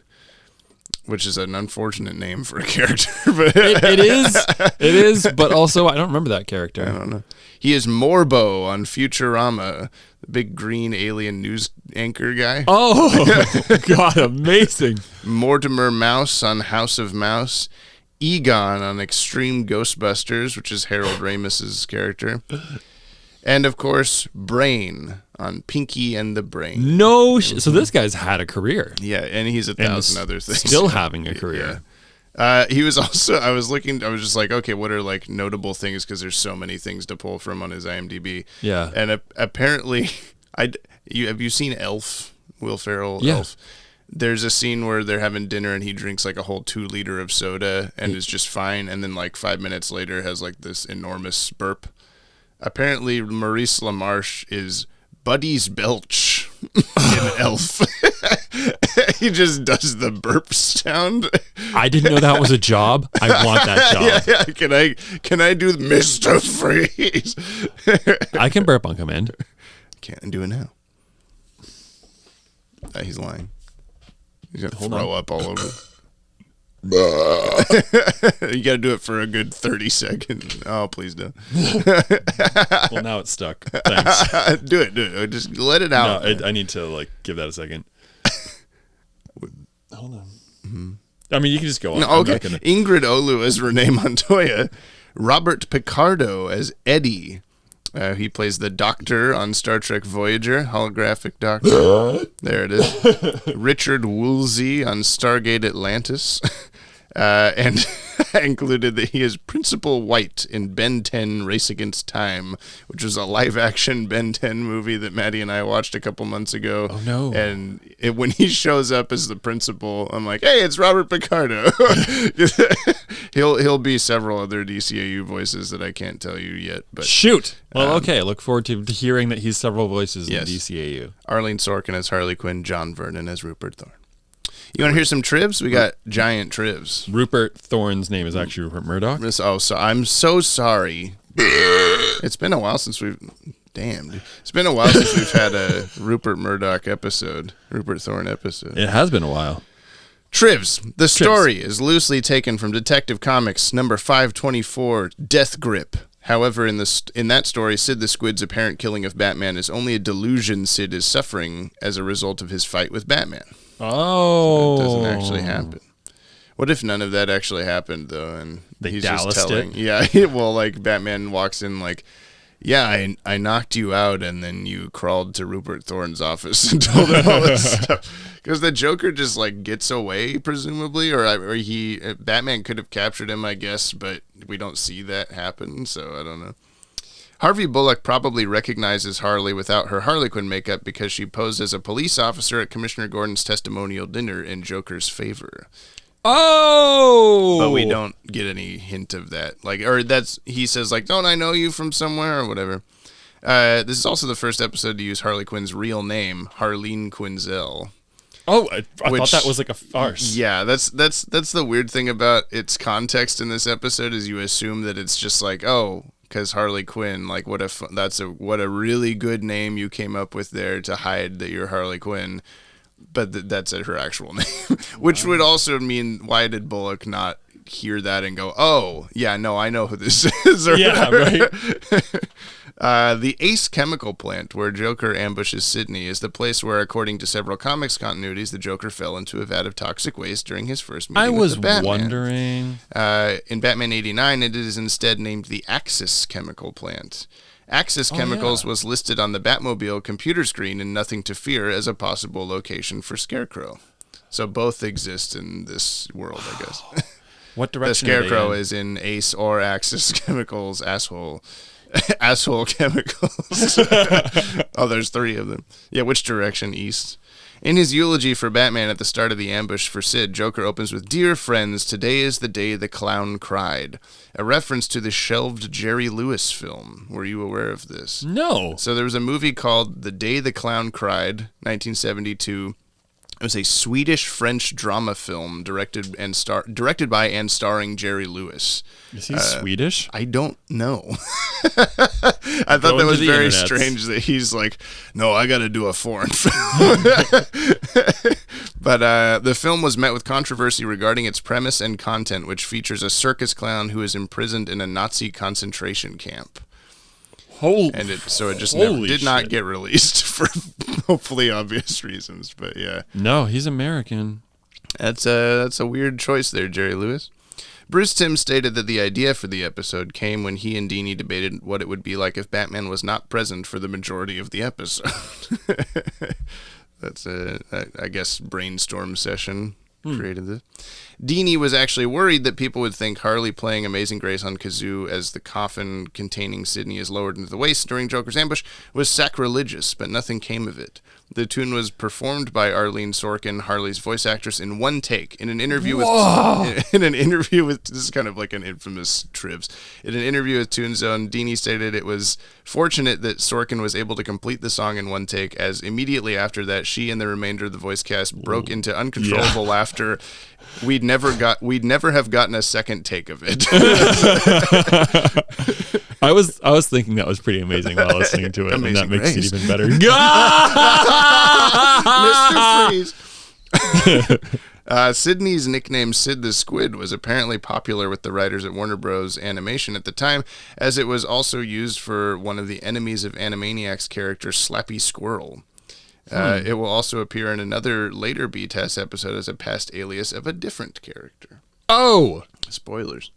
Speaker 1: which is an unfortunate name for a character. But
Speaker 2: It is, but also I don't remember that character.
Speaker 1: I don't know. He is Morbo on Futurama, the big green alien news anchor guy.
Speaker 2: Oh, God, amazing.
Speaker 1: Mortimer Mouse on House of Mouse. Egon on Extreme Ghostbusters, which is Harold Ramis's character. And, of course, Brain on Pinky and the Brain.
Speaker 2: No, so this guy's had a career.
Speaker 1: Yeah, and he's a
Speaker 2: And
Speaker 1: thousand other things.
Speaker 2: Still having a career.
Speaker 1: Yeah. He was also, I was just like, okay, what are like notable things? Because there's so many things to pull from on his IMDb.
Speaker 2: Yeah.
Speaker 1: And apparently, have you seen Elf? Will Ferrell?
Speaker 2: Yeah.
Speaker 1: Elf. There's a scene where they're having dinner and he drinks like a whole 2 liter of soda and is just fine. And then like 5 minutes later has like this enormous burp. Apparently, Maurice LaMarche is Buddy's Belch in Elf. He just does the burp sound.
Speaker 2: I didn't know that was a job. I want that job.
Speaker 1: Yeah. Can I do Mr. Freeze?
Speaker 2: I can burp on command.
Speaker 1: Can't do it now. He's lying. He's gonna
Speaker 2: Hold
Speaker 1: throw
Speaker 2: on.
Speaker 1: up all over. You gotta do it for a good 30 seconds. Oh, please don't.
Speaker 2: Well, now it's stuck. Thanks.
Speaker 1: Do it. Just let it out.
Speaker 2: No, I need to like give that a second. Hold on. Mm-hmm. I mean, you can just go on.
Speaker 1: No,
Speaker 2: I'm
Speaker 1: okay.
Speaker 2: not gonna-
Speaker 1: Ingrid Olu as Renee Montoya. Robert Picardo as Eddie. He plays the Doctor on Star Trek Voyager, holographic Doctor. There it is. Richard Woolsey on Stargate Atlantis. And I included that he is Principal White in Ben 10 Race Against Time, which was a live-action Ben 10 movie that Maddie and I watched a couple months ago.
Speaker 2: Oh, no.
Speaker 1: And when he shows up as the principal, I'm like, hey, it's Robert Picardo. He'll be several other DCAU voices that I can't tell you yet. But
Speaker 2: Shoot. Well, okay. Look forward to hearing that he's several voices
Speaker 1: Yes.
Speaker 2: in DCAU.
Speaker 1: Arlene Sorkin as Harley Quinn, John Vernon as Rupert Thorne. You want to hear some trivs? We got giant trivs.
Speaker 2: Rupert Thorne's name is actually Rupert Murdoch.
Speaker 1: So I'm so sorry. It's been a while since we've... Damn, dude. It's been a while since we've had a Rupert Murdoch episode. Rupert Thorne episode.
Speaker 2: It has been a while.
Speaker 1: Trivs. The story is loosely taken from Detective Comics number 524, Death Grip. However, in that story, Sid the Squid's apparent killing of Batman is only a delusion Sid is suffering as a result of his fight with Batman.
Speaker 2: Oh.
Speaker 1: It doesn't actually happen. What if none of that actually happened though, and
Speaker 2: They
Speaker 1: he's just
Speaker 2: Dallased
Speaker 1: telling?
Speaker 2: it?
Speaker 1: Yeah, well, like Batman walks in like, yeah, I knocked you out, and then you crawled to Rupert Thorne's office and told him all this stuff. Because the Joker just like gets away, presumably, or Batman could have captured him, I guess, but we don't see that happen, so I don't know. Harvey Bullock probably recognizes Harley without her Harley Quinn makeup because she posed as a police officer at Commissioner Gordon's testimonial dinner in Joker's favor.
Speaker 2: Oh!
Speaker 1: But we don't get any hint of that. He says, like, don't I know you from somewhere or whatever. This is also the first episode to use Harley Quinn's real name, Harleen Quinzel.
Speaker 2: Oh, I thought that was like a farce.
Speaker 1: Yeah, that's the weird thing about its context in this episode is you assume that it's just like, oh, because Harley Quinn, like, what a really good name you came up with there to hide that you're Harley Quinn. But that's her actual name, which would also mean, why did Bullock not hear that and go, oh, yeah, no, I know who this is?
Speaker 2: Yeah, right.
Speaker 1: The Ace chemical plant where Joker ambushes Sydney is the place where, according to several comics continuities, the Joker fell into a vat of toxic waste during his first meeting with the Batman.
Speaker 2: Wondering.
Speaker 1: In Batman 89, it is instead named the Axis chemical plant. Axis Chemicals was listed on the Batmobile computer screen in Nothing to Fear as a possible location for Scarecrow. So both exist in this world, I guess.
Speaker 2: What direction?
Speaker 1: The Scarecrow is in Ace or Axis Chemicals asshole chemicals. Oh, there's 3 of them. Yeah, which direction? East. In his eulogy for Batman at the start of the ambush for Sid, Joker opens with, "Dear friends, today is the day the clown cried," a reference to the shelved Jerry Lewis film. Were you aware of this?
Speaker 2: No.
Speaker 1: So there was a movie called The Day the Clown Cried, 1972. It was a Swedish-French drama film directed by and starring Jerry Lewis.
Speaker 2: Is he Swedish?
Speaker 1: I don't know. I thought that was very strange that he's like, no, I got to do a foreign film. But the film was met with controversy regarding its premise and content, which features a circus clown who is imprisoned in a Nazi concentration camp. It just did not get released for hopefully obvious reasons. But yeah,
Speaker 2: no, he's American.
Speaker 1: That's a weird choice there, Jerry Lewis. Bruce Timm stated that the idea for the episode came when he and Dini debated what it would be like if Batman was not present for the majority of the episode. That's I guess, brainstorm session created this. Dini was actually worried that people would think Harley playing Amazing Grace on kazoo as the coffin containing Sydney is lowered into the waste during Joker's ambush was sacrilegious, but nothing came of it. The tune was performed by Arlene Sorkin, Harley's voice actress, in one take. In an interview with this is kind of like an infamous Trivs. In an interview with Toon Zone, Dini stated it was fortunate that Sorkin was able to complete the song in one take, as immediately after that, she and the remainder of the voice cast broke into uncontrollable laughter. We'd never have gotten a second take of it.
Speaker 2: I was thinking that was pretty amazing while listening to it,
Speaker 1: Amazing
Speaker 2: and that makes
Speaker 1: Grace.
Speaker 2: it even better.
Speaker 1: Mr. Freeze. Sydney's nickname Sid the Squid was apparently popular with the writers at Warner Bros. Animation at the time, as it was also used for one of the enemies of Animaniacs character Slappy Squirrel. It will also appear in another later B-Test episode as a past alias of a different character.
Speaker 2: Oh!
Speaker 1: Spoilers.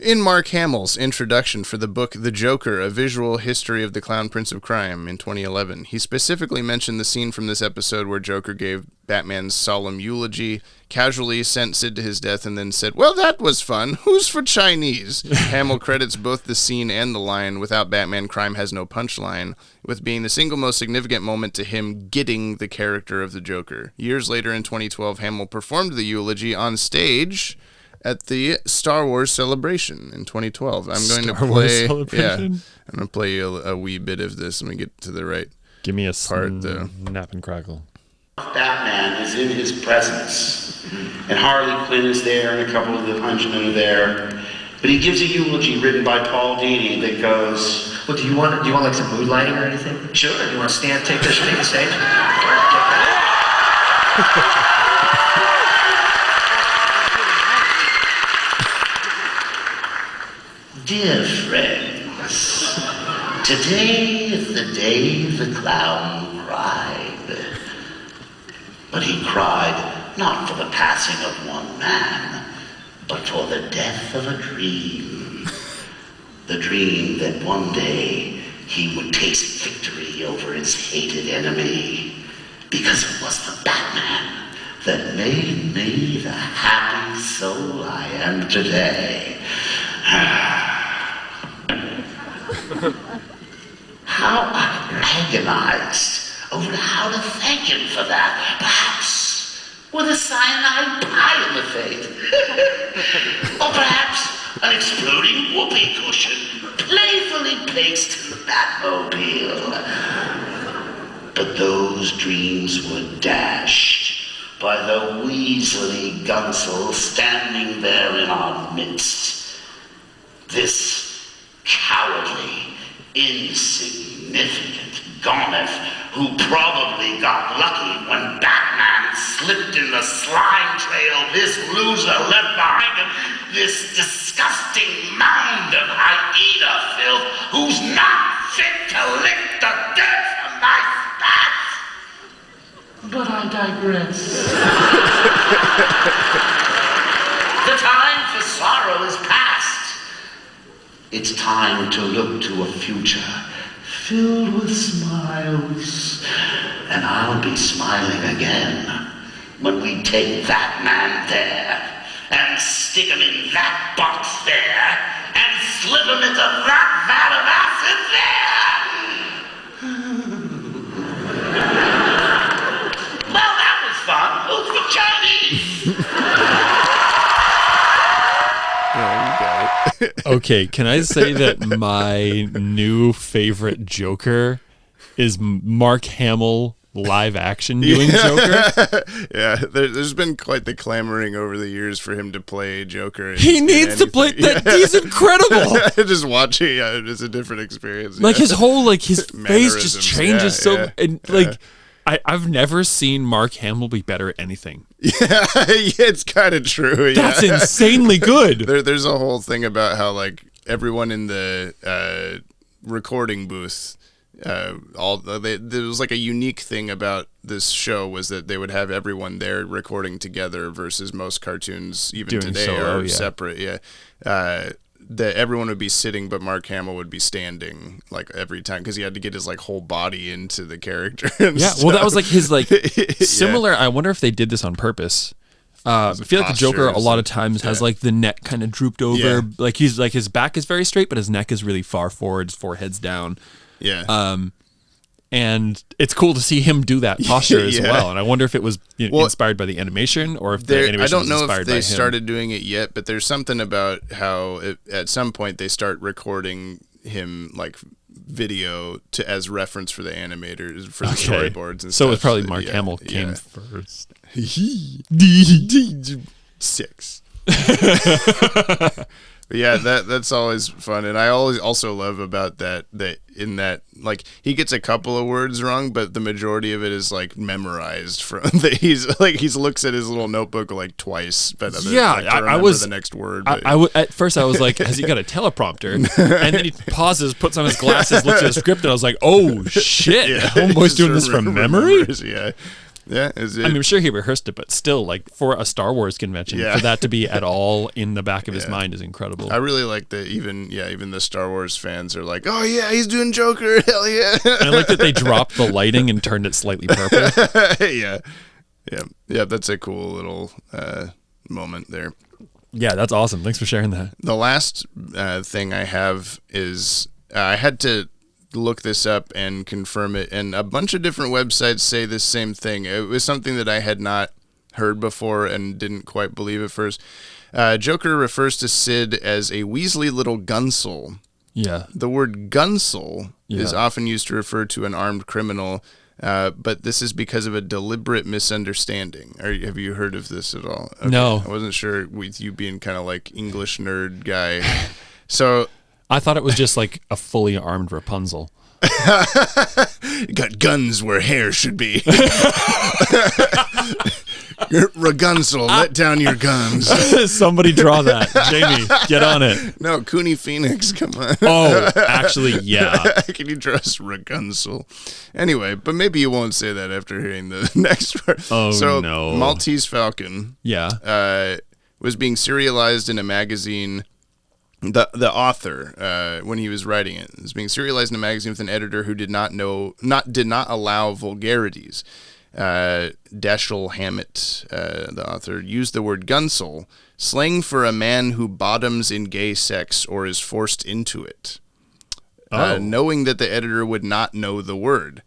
Speaker 1: In Mark Hamill's introduction for the book The Joker, A Visual History of the Clown Prince of Crime in 2011, he specifically mentioned the scene from this episode where Joker gave Batman's solemn eulogy, casually sent Sid to his death, and then said, "Well, that was fun. Who's for Chinese?" Hamill credits both the scene and the line, "Without Batman, crime has no punchline," with being the single most significant moment to him getting the character of the Joker. Years later in 2012, Hamill performed the eulogy on stage at the Star Wars Celebration in 2012. I'm going to play you a wee bit of this. Let me get to the right
Speaker 2: Give me a
Speaker 1: part, though.
Speaker 2: Snap and crackle.
Speaker 5: Batman is in his presence, and Harley Quinn is there, and a couple of the henchmen are there. But he gives a eulogy written by Paul Dini that goes,
Speaker 9: Well, do you want like some mood lighting or anything?
Speaker 5: Sure.
Speaker 9: Do you want to take the stage?
Speaker 5: Dear friends, today is the day the clown cried. But he cried not for the passing of one man, but for the death of a dream. The dream that one day he would taste victory over his hated enemy, because it was the Batman that made me the happy soul I am today. How I agonized over how to thank him for that. Perhaps with a cyanide pie in the face. Or perhaps an exploding whoopee cushion playfully placed in the Batmobile. But those dreams were dashed by the weaselly Gunsel standing there in our midst. This cowardly, insignificant goneth who probably got lucky when Batman slipped in the slime trail this loser left behind him, this disgusting mound of hyena filth who's not fit to lick the dirt from my spats. But I digress. The time for sorrow is past. It's time to look to a future filled with smiles. And I'll be smiling again when we take that man there and stick him in that box there and slip him into that vat of acid there. Well, that was fun. Who's for Chinese?
Speaker 1: Yeah, you got it.
Speaker 2: Okay, can I say that my new favorite Joker is Mark Hamill live action doing Joker?
Speaker 1: Yeah, there's been quite the clamoring over the years for him to play Joker.
Speaker 2: He needs to play that. Yeah. He's incredible.
Speaker 1: Just watching it's a different experience.
Speaker 2: Like his whole face just
Speaker 1: Mannerisms,
Speaker 2: changes I've never seen Mark Hamill be better at anything.
Speaker 1: Yeah, it's kind of true.
Speaker 2: That's insanely good.
Speaker 1: There's a whole thing about how everyone in the recording booth, there was a unique thing about this show was that they would have everyone there recording together versus most cartoons even
Speaker 2: Doing
Speaker 1: today
Speaker 2: solo,
Speaker 1: are separate. Yeah. That everyone would be sitting, but Mark Hamill would be standing every time because he had to get his whole body into the character.
Speaker 2: Well, that was his similar. I wonder if they did this on purpose. I feel like the Joker a lot of times has the neck kind of drooped over. Yeah. He's his back is very straight, but his neck is really far forward. His forehead's down.
Speaker 1: Yeah.
Speaker 2: And it's cool to see him do that posture as well. And I wonder if it was inspired by the animation or if the animation was inspired by him. I don't know if they
Speaker 1: started doing it yet, but there's something about how at some point they start recording him video as reference for the animators for the storyboards and stuff.
Speaker 2: So it was probably Mark Hamill came first.
Speaker 1: 6. But yeah, that's always fun, and I always also love about that in that he gets a couple of words wrong, but the majority of it is memorized from that he looks at his little notebook twice, but I was the next word. But,
Speaker 2: at first I was like, has he got a teleprompter? And then he pauses, puts on his glasses, looks at the script, and I was like, oh shit, homeboy's doing this from memory.
Speaker 1: Yeah. Yeah,
Speaker 2: I'm sure he rehearsed it, but still, for a Star Wars convention, for that to be at all in the back of his mind is incredible.
Speaker 1: I really like that. Even the Star Wars fans are like, "Oh yeah, he's doing Joker, hell yeah!"
Speaker 2: I like that they dropped the lighting and turned it slightly purple.
Speaker 1: Yeah. That's a cool little moment there.
Speaker 2: Yeah, that's awesome. Thanks for sharing that.
Speaker 1: The last thing I have is I had to look this up and confirm it, and a bunch of different websites say the same thing. It was something that I had not heard before and didn't quite believe at first. Joker refers to Sid as a Weasley little Gunsel.
Speaker 2: Yeah.
Speaker 1: The word Gunsel is often used to refer to an armed criminal, but this is because of a deliberate misunderstanding. Have you heard of this at all? Okay.
Speaker 2: No.
Speaker 1: I wasn't sure with you being kind of English nerd guy. So
Speaker 2: I thought it was just a fully armed Rapunzel.
Speaker 1: Got guns where hair should be. Ragunzel, let down your guns.
Speaker 2: Somebody draw that. Jamie, get on it.
Speaker 1: No, Cooney Phoenix, come on.
Speaker 2: Oh, actually, yeah.
Speaker 1: Can you draw us Ragunzel? Anyway, but maybe you won't say that after hearing the next part.
Speaker 2: Oh,
Speaker 1: so,
Speaker 2: no.
Speaker 1: Maltese Falcon was being serialized in a magazine. The author, when he was writing it, was being serialized in a magazine with an editor who did not allow vulgarities. Dashiell Hammett, the author, used the word gunsel, slang for a man who bottoms in gay sex or is forced into it. Knowing that the editor would not know the word.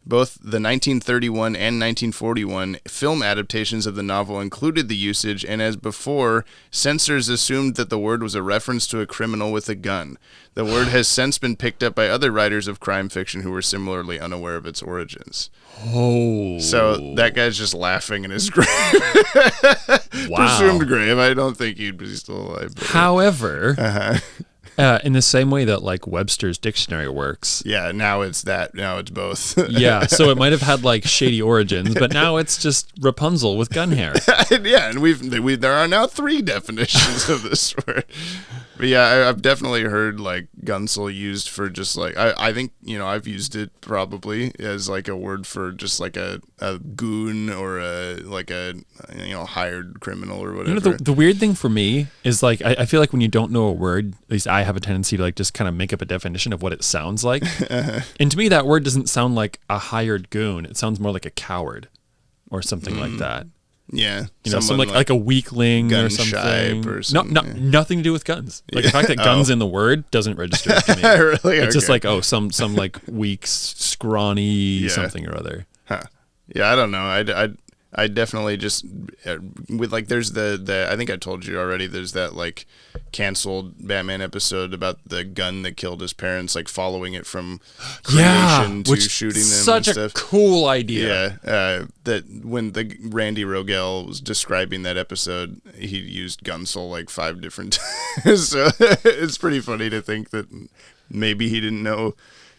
Speaker 1: Both the 1931 and 1941 film adaptations of the novel included the usage, and as before, censors assumed that the word was a reference to a criminal with a gun. The word has since been picked up by other writers of crime fiction who were similarly unaware of its origins.
Speaker 2: Oh.
Speaker 1: So that guy's just laughing in his grave.
Speaker 2: Wow.
Speaker 1: Presumed grave. I don't think he'd be still alive.
Speaker 2: However... in the same way that like Webster's dictionary works.
Speaker 1: Yeah, now it's that. Now it's both.
Speaker 2: Yeah, so it might have had like shady origins, but now it's just Rapunzel with gun hair.
Speaker 1: Yeah, and there are now 3 definitions of this word. But yeah, I've definitely heard like gunsel used for just like I think I've used it probably as like a word for just like a goon or a hired criminal or whatever.
Speaker 2: The weird thing for me is like I feel like when you don't know a word, at least I have a tendency to like just kind of make up a definition of what it sounds like. And to me, that word doesn't sound like a hired goon. It sounds more like a coward or something like that.
Speaker 1: Yeah,
Speaker 2: some like a weakling or something.
Speaker 1: Person,
Speaker 2: nothing to do with guns. Like the fact that guns in the word doesn't register to me.
Speaker 1: Really?
Speaker 2: It's just like some like weak, scrawny something or other.
Speaker 1: Huh. Yeah, I don't know. I definitely just with like there's the I think I told you already. There's that like canceled Batman episode about the gun that killed his parents, like following it from creation to shooting them.
Speaker 2: Such
Speaker 1: and stuff.
Speaker 2: A cool idea.
Speaker 1: Yeah, that when the Randy Rogel was describing that episode, he used gunsel like 5 different times. So it's pretty funny to think that maybe he didn't know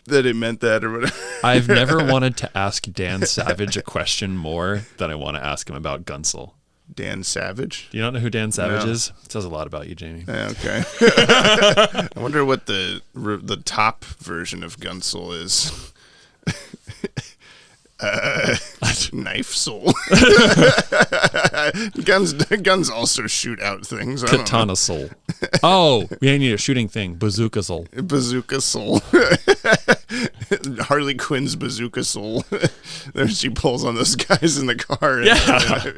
Speaker 1: that it meant that or whatever.
Speaker 2: I've never wanted to ask Dan Savage a question more than I want to ask him about gunsel.
Speaker 1: Dan Savage?
Speaker 2: Do you not know who Dan Savage is? It says a lot about you, Jamie.
Speaker 1: Okay. I wonder what the top version of gunsel is. Knife soul. Guns also shoot out things.
Speaker 2: Katana soul. Oh, we need a shooting thing. Bazooka soul.
Speaker 1: Bazooka soul. Harley Quinn's bazooka soul. There she pulls on those guys in the car. Yeah,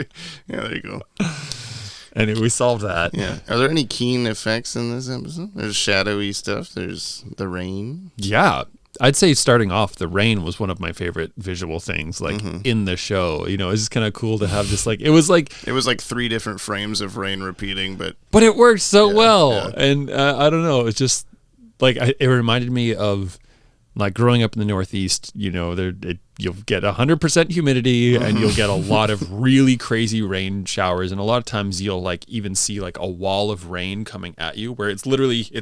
Speaker 1: there you go.
Speaker 2: Anyway, we solved that.
Speaker 1: Yeah. Are there any keen effects in this episode? There's shadowy stuff. There's the rain.
Speaker 2: Yeah. I'd say starting off, the rain was one of my favorite visual things, like in the show. It's just kind of cool to have this, like, it was like 3 different frames of rain repeating, but it worked so well.
Speaker 1: Yeah.
Speaker 2: And I don't know, it's just like, it reminded me of like growing up in the Northeast. You'll get 100% humidity and you'll get a lot of really crazy rain showers. And a lot of times you'll like even see like a wall of rain coming at you where it's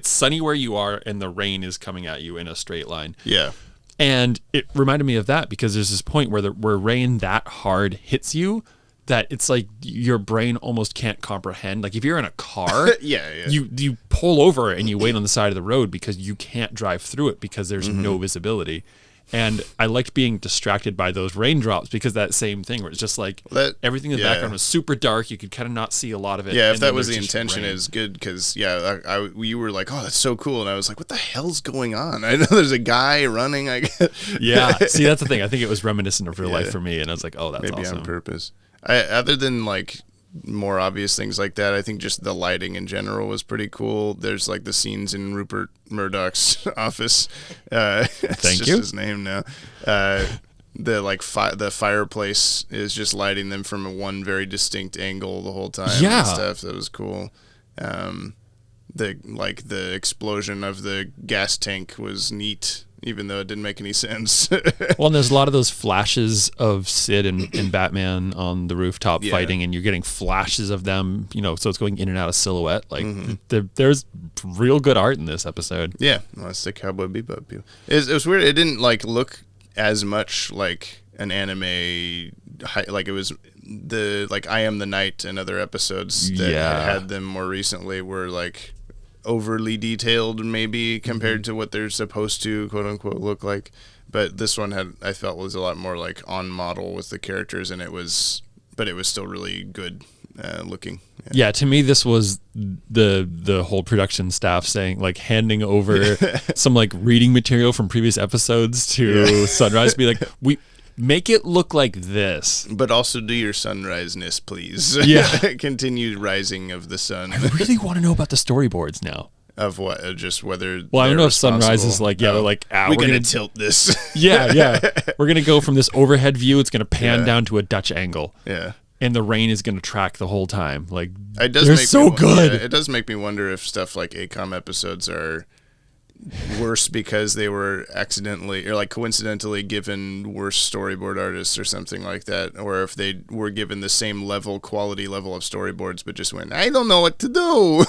Speaker 2: sunny where you are and the rain is coming at you in a straight line.
Speaker 1: Yeah.
Speaker 2: And it reminded me of that because there's this point where rain that hard hits you that it's like your brain almost can't comprehend. Like if you're in a car, you pull over and you wait on the side of the road because you can't drive through it because there's no visibility. And I liked being distracted by those raindrops because that same thing where it's just like everything in the background was super dark. You could kind of not see a lot of it.
Speaker 1: Yeah, if that was the intention, is good because you were like, oh, that's so cool, and I was like, what the hell's going on? I know there's a guy running. I guess.
Speaker 2: Yeah, see, that's the thing. I think it was reminiscent of real life for me, and I was like, oh, that's
Speaker 1: maybe
Speaker 2: awesome.
Speaker 1: On purpose. Other than like more obvious things like that, I think just the lighting in general was pretty cool. There's like the scenes in Rupert Murdoch's office. Thank you. His name now. The fireplace is just lighting them from one very distinct angle the whole time.
Speaker 2: Yeah,
Speaker 1: and stuff that was cool. The explosion of the gas tank was neat, even though it didn't make any sense.
Speaker 2: Well, and there's a lot of those flashes of Sid and Batman on the rooftop fighting, and you're getting flashes of them, so it's going in and out of silhouette. Like, there's real good art in this episode.
Speaker 1: Yeah, well, that's the Cowboy Bebop. It was weird. It didn't, look as much like an anime like it was the like I Am the Night and other episodes that had them more recently were like overly detailed maybe compared to what they're supposed to quote unquote look like. But this one I felt was a lot more like on model with the characters, and it was still really good looking.
Speaker 2: Yeah, to me this was the whole production staff saying, like, handing over some like reading material from previous episodes to Sunrise, be like, we make it look like this,
Speaker 1: but also do your sunriseness, please.
Speaker 2: Yeah.
Speaker 1: Continued rising of the sun.
Speaker 2: I really want to know about the storyboards now.
Speaker 1: Of what? Just whether.
Speaker 2: Well, I don't know if Sunrise is like, they're like,
Speaker 1: we're gonna tilt this.
Speaker 2: Yeah. We're gonna go from this overhead view. It's gonna pan down to a Dutch angle.
Speaker 1: Yeah.
Speaker 2: And the rain is gonna track the whole time. Like,
Speaker 1: it does
Speaker 2: they're
Speaker 1: make
Speaker 2: so good.
Speaker 1: Yeah, it does make me wonder if stuff like ACOM episodes are worse because they were accidentally or like coincidentally given worse storyboard artists or something like that, or if they were given the same quality level of storyboards but just went, I don't know what to do.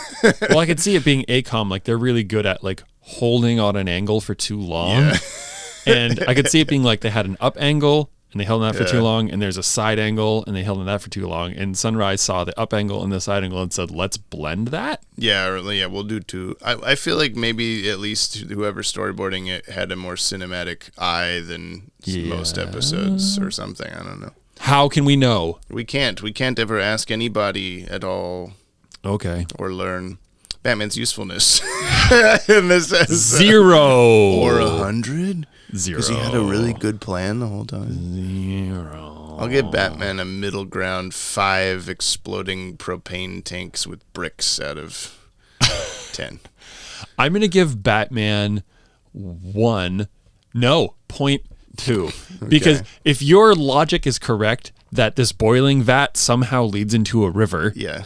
Speaker 2: Well, I could see it being ACOM, like they're really good at like holding on an angle for too long. And I could see it being like they had an up angle and they held on that for too long, and there's a side angle and they held on that for too long, and Sunrise saw the up angle and the side angle and said, let's blend that.
Speaker 1: We'll do two. I feel like maybe at least whoever's storyboarding it had a more cinematic eye than most episodes or something. I don't know.
Speaker 2: How can we know?
Speaker 1: We can't ever ask anybody at all.
Speaker 2: Okay.
Speaker 1: Or learn Batman's usefulness. In this
Speaker 2: 0
Speaker 1: or 100.
Speaker 2: 0.
Speaker 1: Because he had a really good plan the whole time.
Speaker 2: 0.
Speaker 1: I'll give Batman a middle ground 5 exploding propane tanks with bricks out of 10.
Speaker 2: I'm going to give Batman 0.2. Because if your logic is correct that this boiling vat somehow leads into a river.
Speaker 1: Yeah.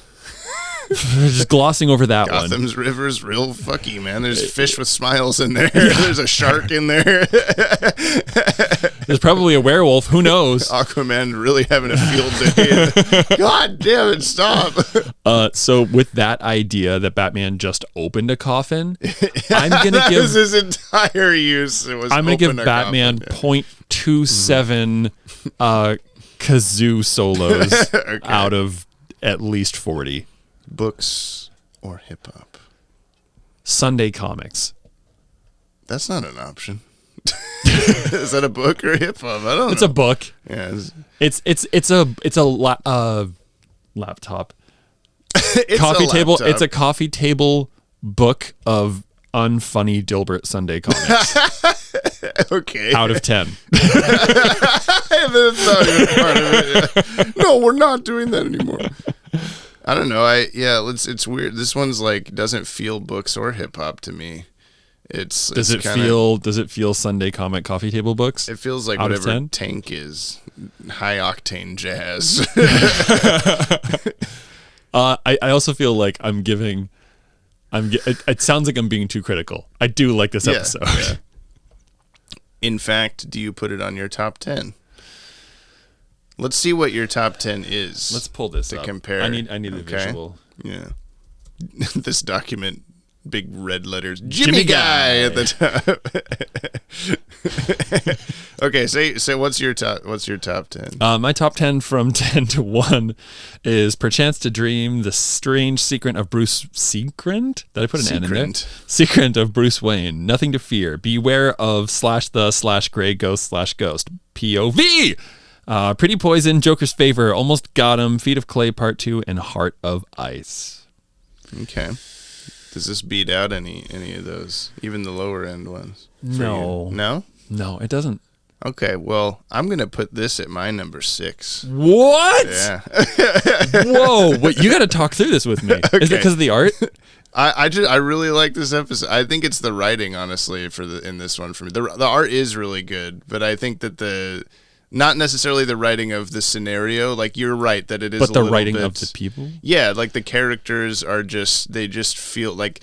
Speaker 2: Just glossing over that one.
Speaker 1: Gotham's river's real fucky, man. There's fish with smiles in there. There's a shark in there.
Speaker 2: There's probably a werewolf. Who knows?
Speaker 1: Aquaman really having a field day. God damn it, stop.
Speaker 2: So with that idea that Batman just opened a coffin, I'm going to give...
Speaker 1: his entire use.
Speaker 2: I'm going to give Batman 0.27 kazoo solos out of at least 40.
Speaker 1: Books or hip hop?
Speaker 2: Sunday comics.
Speaker 1: That's not an option. Is that a book or hip hop? I don't know.
Speaker 2: It's a book.
Speaker 1: Yeah.
Speaker 2: It's a laptop. Coffee table. It's a coffee table book of unfunny Dilbert Sunday comics.
Speaker 1: Okay.
Speaker 2: Out of 10.
Speaker 1: That's not even part of it. Yeah. No, we're not doing that anymore. I don't know. It's weird. This one's like doesn't feel books or hip hop to me. Does it feel Sunday comic coffee table books? It feels like whatever Tank is, high octane jazz.
Speaker 2: I also feel like it sounds like I'm being too critical. I do like this episode. Yeah.
Speaker 1: In fact, do you put it on your top 10? Let's see what your top 10 is.
Speaker 2: Let's pull this
Speaker 1: to
Speaker 2: up.
Speaker 1: compare.
Speaker 2: I need the visual.
Speaker 1: Yeah. This document, big red letters, Jimmy Guy at the top. Okay, say what's your top 10?
Speaker 2: My top 10 from 10 to 1 is Perchance to Dream, The Strange Secret of Bruce Secret? Did I put an N in there? Secret of Bruce Wayne, Nothing to Fear, Beware of /the/Gray Ghost /Ghost, POV. Pretty Poison, Joker's Favor, Almost Got Him, Feet of Clay Part 2, and Heart of Ice.
Speaker 1: Okay. Does this beat out any of those? Even the lower end ones?
Speaker 2: No.
Speaker 1: No?
Speaker 2: No, it doesn't.
Speaker 1: Okay, well, I'm going to put this at my number 6.
Speaker 2: What?
Speaker 1: Yeah.
Speaker 2: Whoa, wait, you got to talk through this with me. Okay. Is it because of the art?
Speaker 1: I really like this episode. I think it's the writing, honestly, in this one for me. The art is really good, but I think that not necessarily the writing of the scenario. Like, you're right that it is. But
Speaker 2: the writing of the people.
Speaker 1: Yeah, like the characters they just feel like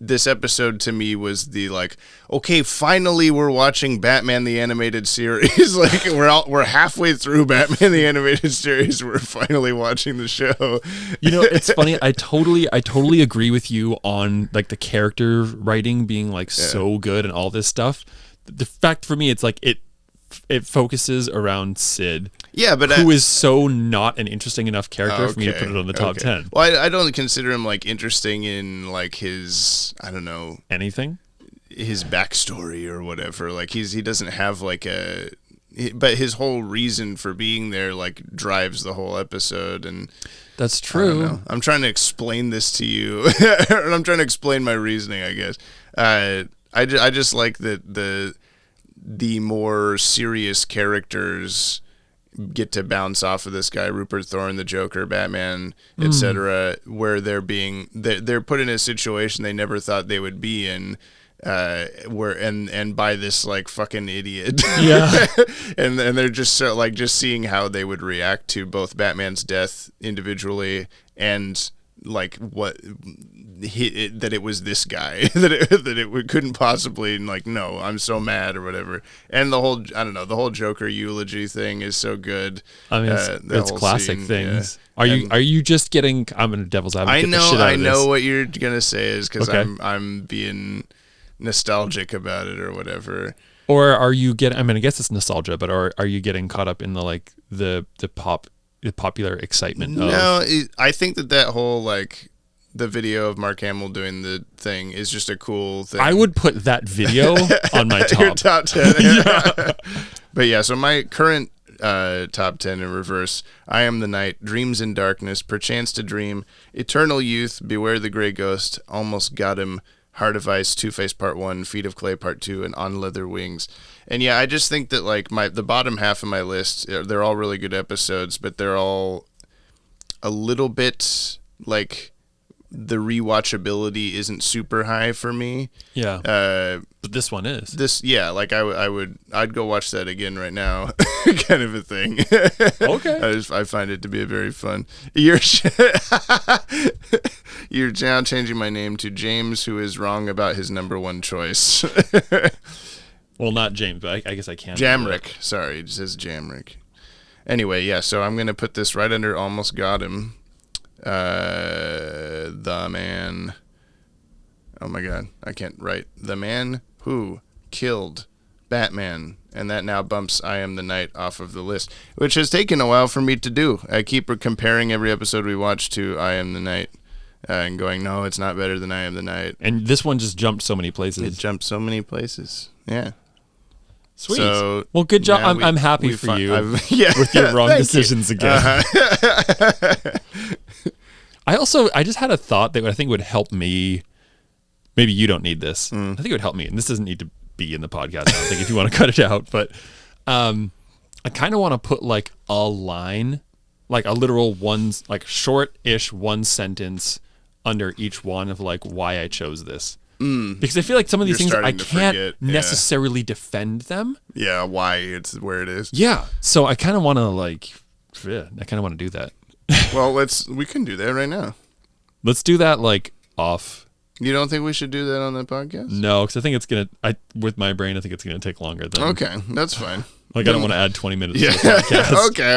Speaker 1: this episode to me was the like, okay, finally we're watching Batman the Animated Series. Like we're halfway through Batman the Animated Series. We're finally watching the show.
Speaker 2: You know, it's funny. I totally agree with you on like the character writing being like so good and all this stuff. The fact for me, it's like it focuses around Sid.
Speaker 1: Yeah, but
Speaker 2: who is so not an interesting enough character for me to put it on the top 10.
Speaker 1: Well, I don't consider him like interesting in like his, I don't know,
Speaker 2: anything,
Speaker 1: his backstory or whatever. Like he doesn't have like but his whole reason for being there like drives the whole episode. And
Speaker 2: that's true.
Speaker 1: I'm trying to explain this to you. I'm trying to explain my reasoning, I guess. I just like that the more serious characters get to bounce off of this guy, Rupert Thorne, the Joker, Batman, etc., where they're put in a situation they never thought they would be in, and by this like fucking idiot.
Speaker 2: Yeah.
Speaker 1: and they're just so, like just seeing how they would react to both Batman's death individually and like that it was this guy that it couldn't possibly, like, no, I'm so mad or whatever. And the whole Joker eulogy thing is so good.
Speaker 2: I mean, it's classic scene, things. Yeah. Are you just getting? I'm a devil's advocate.
Speaker 1: I know what you're gonna say is because I'm being nostalgic about it or whatever.
Speaker 2: Or are you getting? I mean, I guess it's nostalgia, but are you getting caught up in the popular excitement?
Speaker 1: No, I think that whole like the video of Mark Hamill doing the thing is just a cool thing.
Speaker 2: I would put that video on my top.
Speaker 1: Your top 10. Yeah. But yeah, so my current top 10 in reverse: I Am the Night, Dreams in Darkness, Perchance to Dream, Eternal Youth, Beware the Grey Ghost, Almost Got Him, Heart of Ice, Two-Face Part 1, Feet of Clay Part 2, and On Leather Wings. And yeah, I just think that like the bottom half of my list, they're all really good episodes, but they're all a little bit like the rewatchability isn't super high for me.
Speaker 2: Yeah. But this one is.
Speaker 1: I'd go watch that again right now, kind of a thing.
Speaker 2: Okay.
Speaker 1: I find it to be a very fun. You're now changing my name to James, who is wrong about his number one choice.
Speaker 2: Well, not James, but I guess I can.
Speaker 1: Jamrick. Sorry, it says Jamrick. Anyway, yeah, so I'm going to put this right under Almost Got Him. The man. Oh my God, I can't write. The man who killed Batman, and that now bumps I Am the Night off of the list, which has taken a while for me to do. I keep comparing every episode we watch to I Am the Night, and going, no, it's not better than I Am the Night.
Speaker 2: And this one just jumped so many places.
Speaker 1: It jumped so many places. Yeah.
Speaker 2: Sweet.
Speaker 1: So
Speaker 2: well, good job. I'm happy for you with your wrong decisions again. I just had a thought that I think would help me. Maybe you don't need this. I think it would help me. And this doesn't need to be in the podcast, I don't think, if you want to cut it out. But I kind of want to put like a line, like a literal like short-ish one sentence under each one of like why I chose this. Because I feel like some of these things I can't necessarily defend them.
Speaker 1: Yeah, why it's where it is.
Speaker 2: Yeah, so I kind of want to do that.
Speaker 1: Well, we can do that right now.
Speaker 2: Let's do that like off.
Speaker 1: You don't think we should do that on the podcast?
Speaker 2: No, because I think with my brain, I think it's gonna take longer than.
Speaker 1: Okay, that's fine.
Speaker 2: Like I don't want to add 20 minutes to the podcast.
Speaker 1: Okay,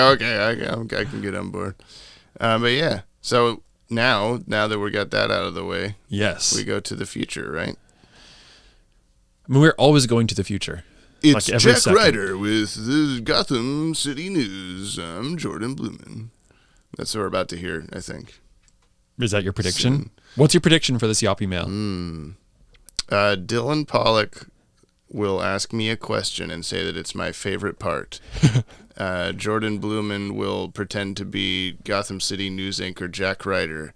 Speaker 1: I can get on board. But yeah, so now that we got that out of the way,
Speaker 2: yes,
Speaker 1: we go to the future, right?
Speaker 2: I mean, we're always going to the future.
Speaker 1: It's like Jack Ryder with the Gotham City News. I'm Jordan Blumen. That's what we're about to hear, I think.
Speaker 2: Is that your prediction? Soon. What's your prediction for this Yoppie Mail?
Speaker 1: Dylan Pollock will ask me a question and say that it's my favorite part. Jordan Blumen will pretend to be Gotham City News anchor Jack Ryder.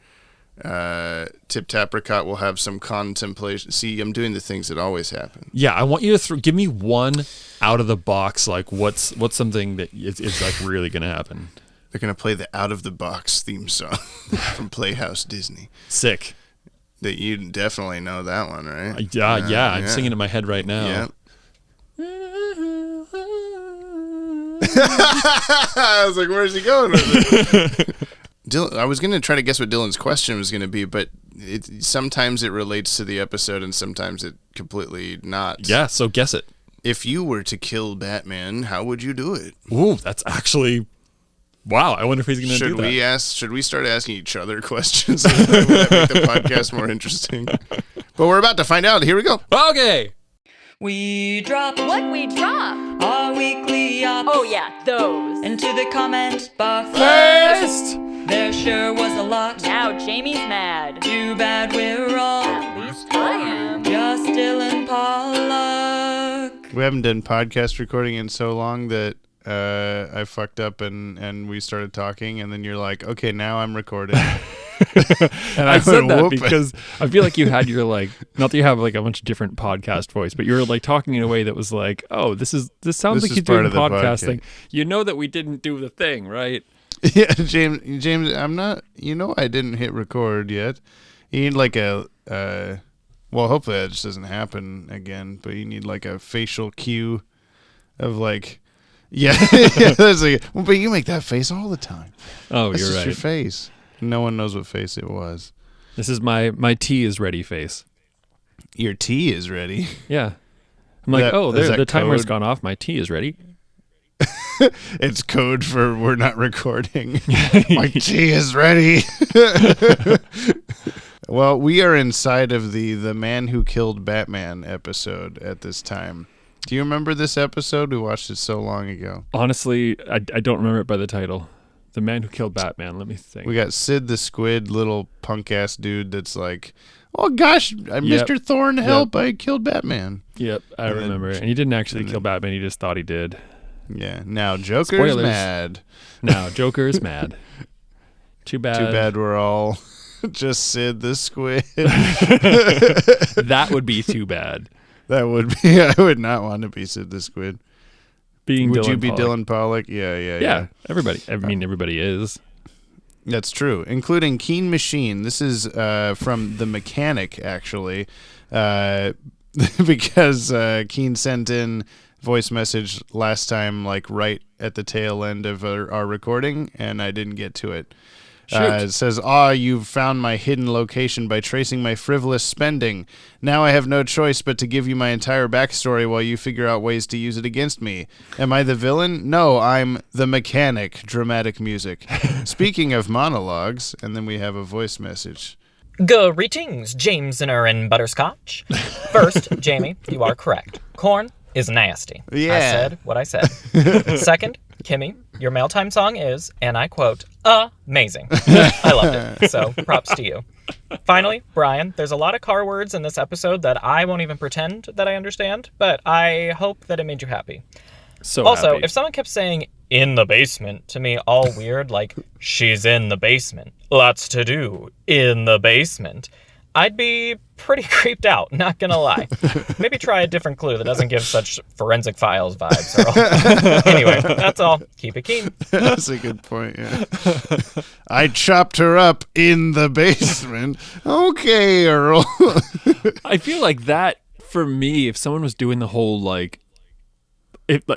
Speaker 1: Tip Tapricot will have some contemplation. See, I'm doing the things that always happen.
Speaker 2: Yeah, I want you to give me one out of the box. Like, what's something that is like really going to happen?
Speaker 1: They're going to play the Out of the Box theme song from Playhouse Disney.
Speaker 2: Sick.
Speaker 1: That you definitely know that one, right?
Speaker 2: Yeah. I'm singing it in my head right now.
Speaker 1: Yeah. I was like, where's he going with it? Dylan, I was going to try to guess what Dylan's question was going to be, but sometimes it relates to the episode and sometimes it completely not.
Speaker 2: Yeah, so guess it.
Speaker 1: If you were to kill Batman, how would you do it?
Speaker 2: Ooh, that's actually... Wow, I wonder if he's going to do that.
Speaker 1: Should we start asking each other questions? Would that make the podcast more interesting? But we're about to find out. Here we go.
Speaker 2: Okay.
Speaker 10: We drop
Speaker 6: What we drop?
Speaker 10: our weekly up
Speaker 6: Oh yeah, those.
Speaker 10: into the comment box.
Speaker 2: First!
Speaker 10: There sure was a lot.
Speaker 6: Now Jamie's mad.
Speaker 10: Too bad we're all
Speaker 6: At least I am.
Speaker 10: just Dylan Pollock.
Speaker 1: We haven't done podcast recording in so long that I fucked up and we started talking, and then you're like, okay, now I'm recording. And
Speaker 2: I said
Speaker 1: went,
Speaker 2: that
Speaker 1: "Whoop."
Speaker 2: because I feel like you had your like, not that you have like a bunch of different podcast voice, but you were like talking in a way that was like, oh, this sounds
Speaker 1: This
Speaker 2: like
Speaker 1: is
Speaker 2: you're
Speaker 1: part
Speaker 2: doing
Speaker 1: of the
Speaker 2: podcast
Speaker 1: podcast.
Speaker 2: thing. You know that we didn't do the thing, right?
Speaker 1: Yeah, James, I'm not. I didn't hit record yet. You need like a. Well, hopefully that just doesn't happen again. But you need like a facial cue, of like, yeah, that's like, well, but you make that face all the time.
Speaker 2: Oh,
Speaker 1: That's
Speaker 2: you're
Speaker 1: just
Speaker 2: right.
Speaker 1: your face. No one knows what face it was.
Speaker 2: This is my tea is ready face.
Speaker 1: Your tea is ready.
Speaker 2: Yeah. I'm like,
Speaker 1: Is
Speaker 2: there,
Speaker 1: that
Speaker 2: the timer's
Speaker 1: code?
Speaker 2: gone off. My tea is ready.
Speaker 1: It's code for we're not recording. My tea is ready. Well, we are inside of the Man Who Killed Batman episode at this time. Do you remember this episode? We watched it so long ago.
Speaker 2: Honestly, I don't remember it by the title. The Man Who Killed Batman. Let me think.
Speaker 1: We got Sid the Squid, little punk ass dude that's like, oh gosh, Mr. Thorne, help, I killed Batman.
Speaker 2: Yep, I
Speaker 1: And then-
Speaker 2: remember. And he didn't actually kill Batman. He just thought he did.
Speaker 1: Yeah, now Joker's
Speaker 2: Spoilers.
Speaker 1: mad.
Speaker 2: Now Joker is mad. Too bad.
Speaker 1: Too bad we're all just Sid the Squid.
Speaker 2: That would be too bad.
Speaker 1: That would be. I would not want to be Sid the Squid.
Speaker 2: Would
Speaker 1: you be Dylan Pollock? Yeah.
Speaker 2: Everybody. I mean, everybody is.
Speaker 1: That's true, including Keen Machine. This is from The Mechanic, actually, because Keen sent in voice message last time, like right at the tail end of our recording, and I didn't get to it. It says, you've found my hidden location by tracing my frivolous spending. Now I have no choice but to give you my entire backstory while you figure out ways to use it against me. Am I the villain? No, I'm the mechanic. Dramatic music. Speaking of monologues, and then we have a voice message.
Speaker 11: Greetings, Jamesoner and Butterscotch. First, Jamie, you are correct. Corn is nasty.
Speaker 1: Yeah.
Speaker 11: I said what I said. Second, Kimmy, your mail time song is, and I quote, amazing. I loved it, so props to you. Finally, Brian, there's a lot of car words in this episode that I won't even pretend that I understand, but I hope that it made you happy.
Speaker 2: So
Speaker 11: also,
Speaker 2: happy.
Speaker 11: if someone kept saying, in the basement, to me all weird, like, she's in the basement, lots to do, in the basement, I'd be pretty creeped out, not gonna lie. Maybe try a different clue that doesn't give such forensic files vibes, Earl. Anyway, that's all. Keep it keen.
Speaker 1: That's a good point, yeah. I chopped her up in the basement. Okay, Earl.
Speaker 2: I feel like that, for me, if someone was doing the whole, like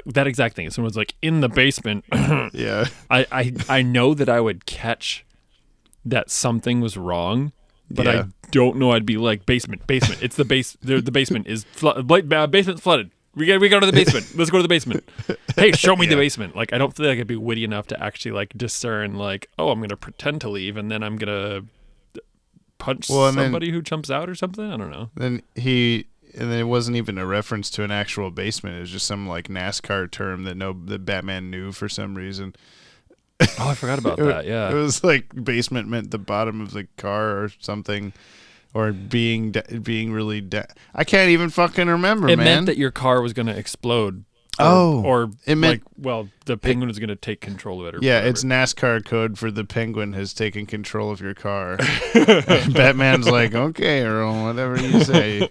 Speaker 2: that exact thing, if someone was like, in the basement,
Speaker 1: yeah,
Speaker 2: I know that I would catch that something was wrong, but
Speaker 1: Yeah.
Speaker 2: I don't know. I'd be like, basement. It's the base. The basement is basement's flooded. We go to the basement. Let's go to the basement. Hey, show me the basement. Like, I don't feel like I'd be witty enough to actually like discern. Like, oh, I'm gonna pretend to leave, and then I'm gonna punch somebody who jumps out or something. I don't know.
Speaker 1: And then it wasn't even a reference to an actual basement. It was just some like NASCAR term that Batman knew for some reason.
Speaker 2: Oh, I forgot about that. Yeah,
Speaker 1: it was like basement meant the bottom of the car or something, or being really. I can't even fucking remember.
Speaker 2: It
Speaker 1: man.
Speaker 2: meant that your car was going to explode. Or
Speaker 1: it meant
Speaker 2: the penguin was going to take control of it. Or
Speaker 1: yeah,
Speaker 2: whatever.
Speaker 1: it's NASCAR code for the penguin has taken control of your car. And Batman's like, okay, Earl, whatever you say.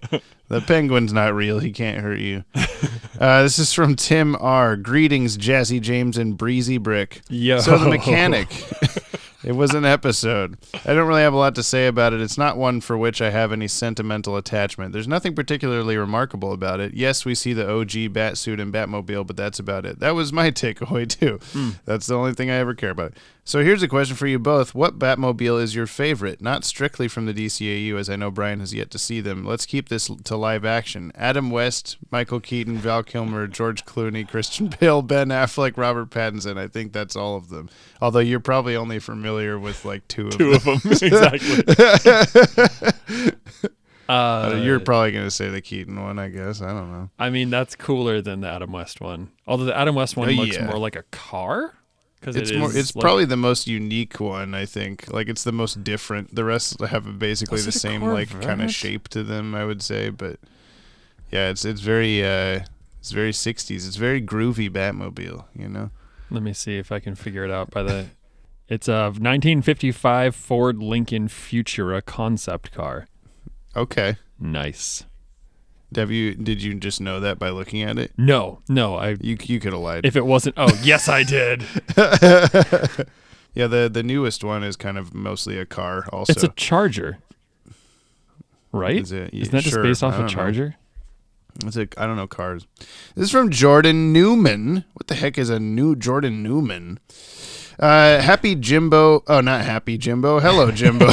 Speaker 1: The penguin's not real. He can't hurt you. This is from Tim R. Greetings, Jazzy James and Breezy Brick.
Speaker 2: Yo.
Speaker 1: So The Mechanic. It was an episode. I don't really have a lot to say about it. It's not one for which I have any sentimental attachment. There's nothing particularly remarkable about it. Yes, we see the OG Batsuit and Batmobile, but that's about it. That was my takeaway, too. That's the only thing I ever care about. So here's a question for you both. What Batmobile is your favorite? Not strictly from the DCAU, as I know Brian has yet to see them. Let's keep this to live action. Adam West, Michael Keaton, Val Kilmer, George Clooney, Christian Bale, Ben Affleck, Robert Pattinson. I think that's all of them. Although you're probably only familiar with like two of them.
Speaker 2: Exactly.
Speaker 1: You're probably going to say the Keaton one, I guess. I don't know.
Speaker 2: I mean, that's cooler than the Adam West one. Although the Adam West one looks more like a car.
Speaker 1: It's probably the most unique one, I think. Like, it's the most different. The rest have basically the same kind of shape to them, I would say. But yeah, it's very 60s. It's very groovy Batmobile, you know.
Speaker 2: Let me see if I can figure it out by the. It's a 1955 Ford Lincoln Futura concept car.
Speaker 1: Okay.
Speaker 2: Nice.
Speaker 1: Did you just know that by looking at it?
Speaker 2: No.
Speaker 1: You could have lied.
Speaker 2: If it wasn't, yes, I did.
Speaker 1: Yeah, the newest one is kind of mostly a car. Also,
Speaker 2: it's a Charger, right?
Speaker 1: Isn't
Speaker 2: that just based off a Charger?
Speaker 1: I don't know cars. This is from Jordan Newman. What the heck is a new Jordan Newman? Happy Jimbo. Oh, not Happy Jimbo. Hello, Jimbo.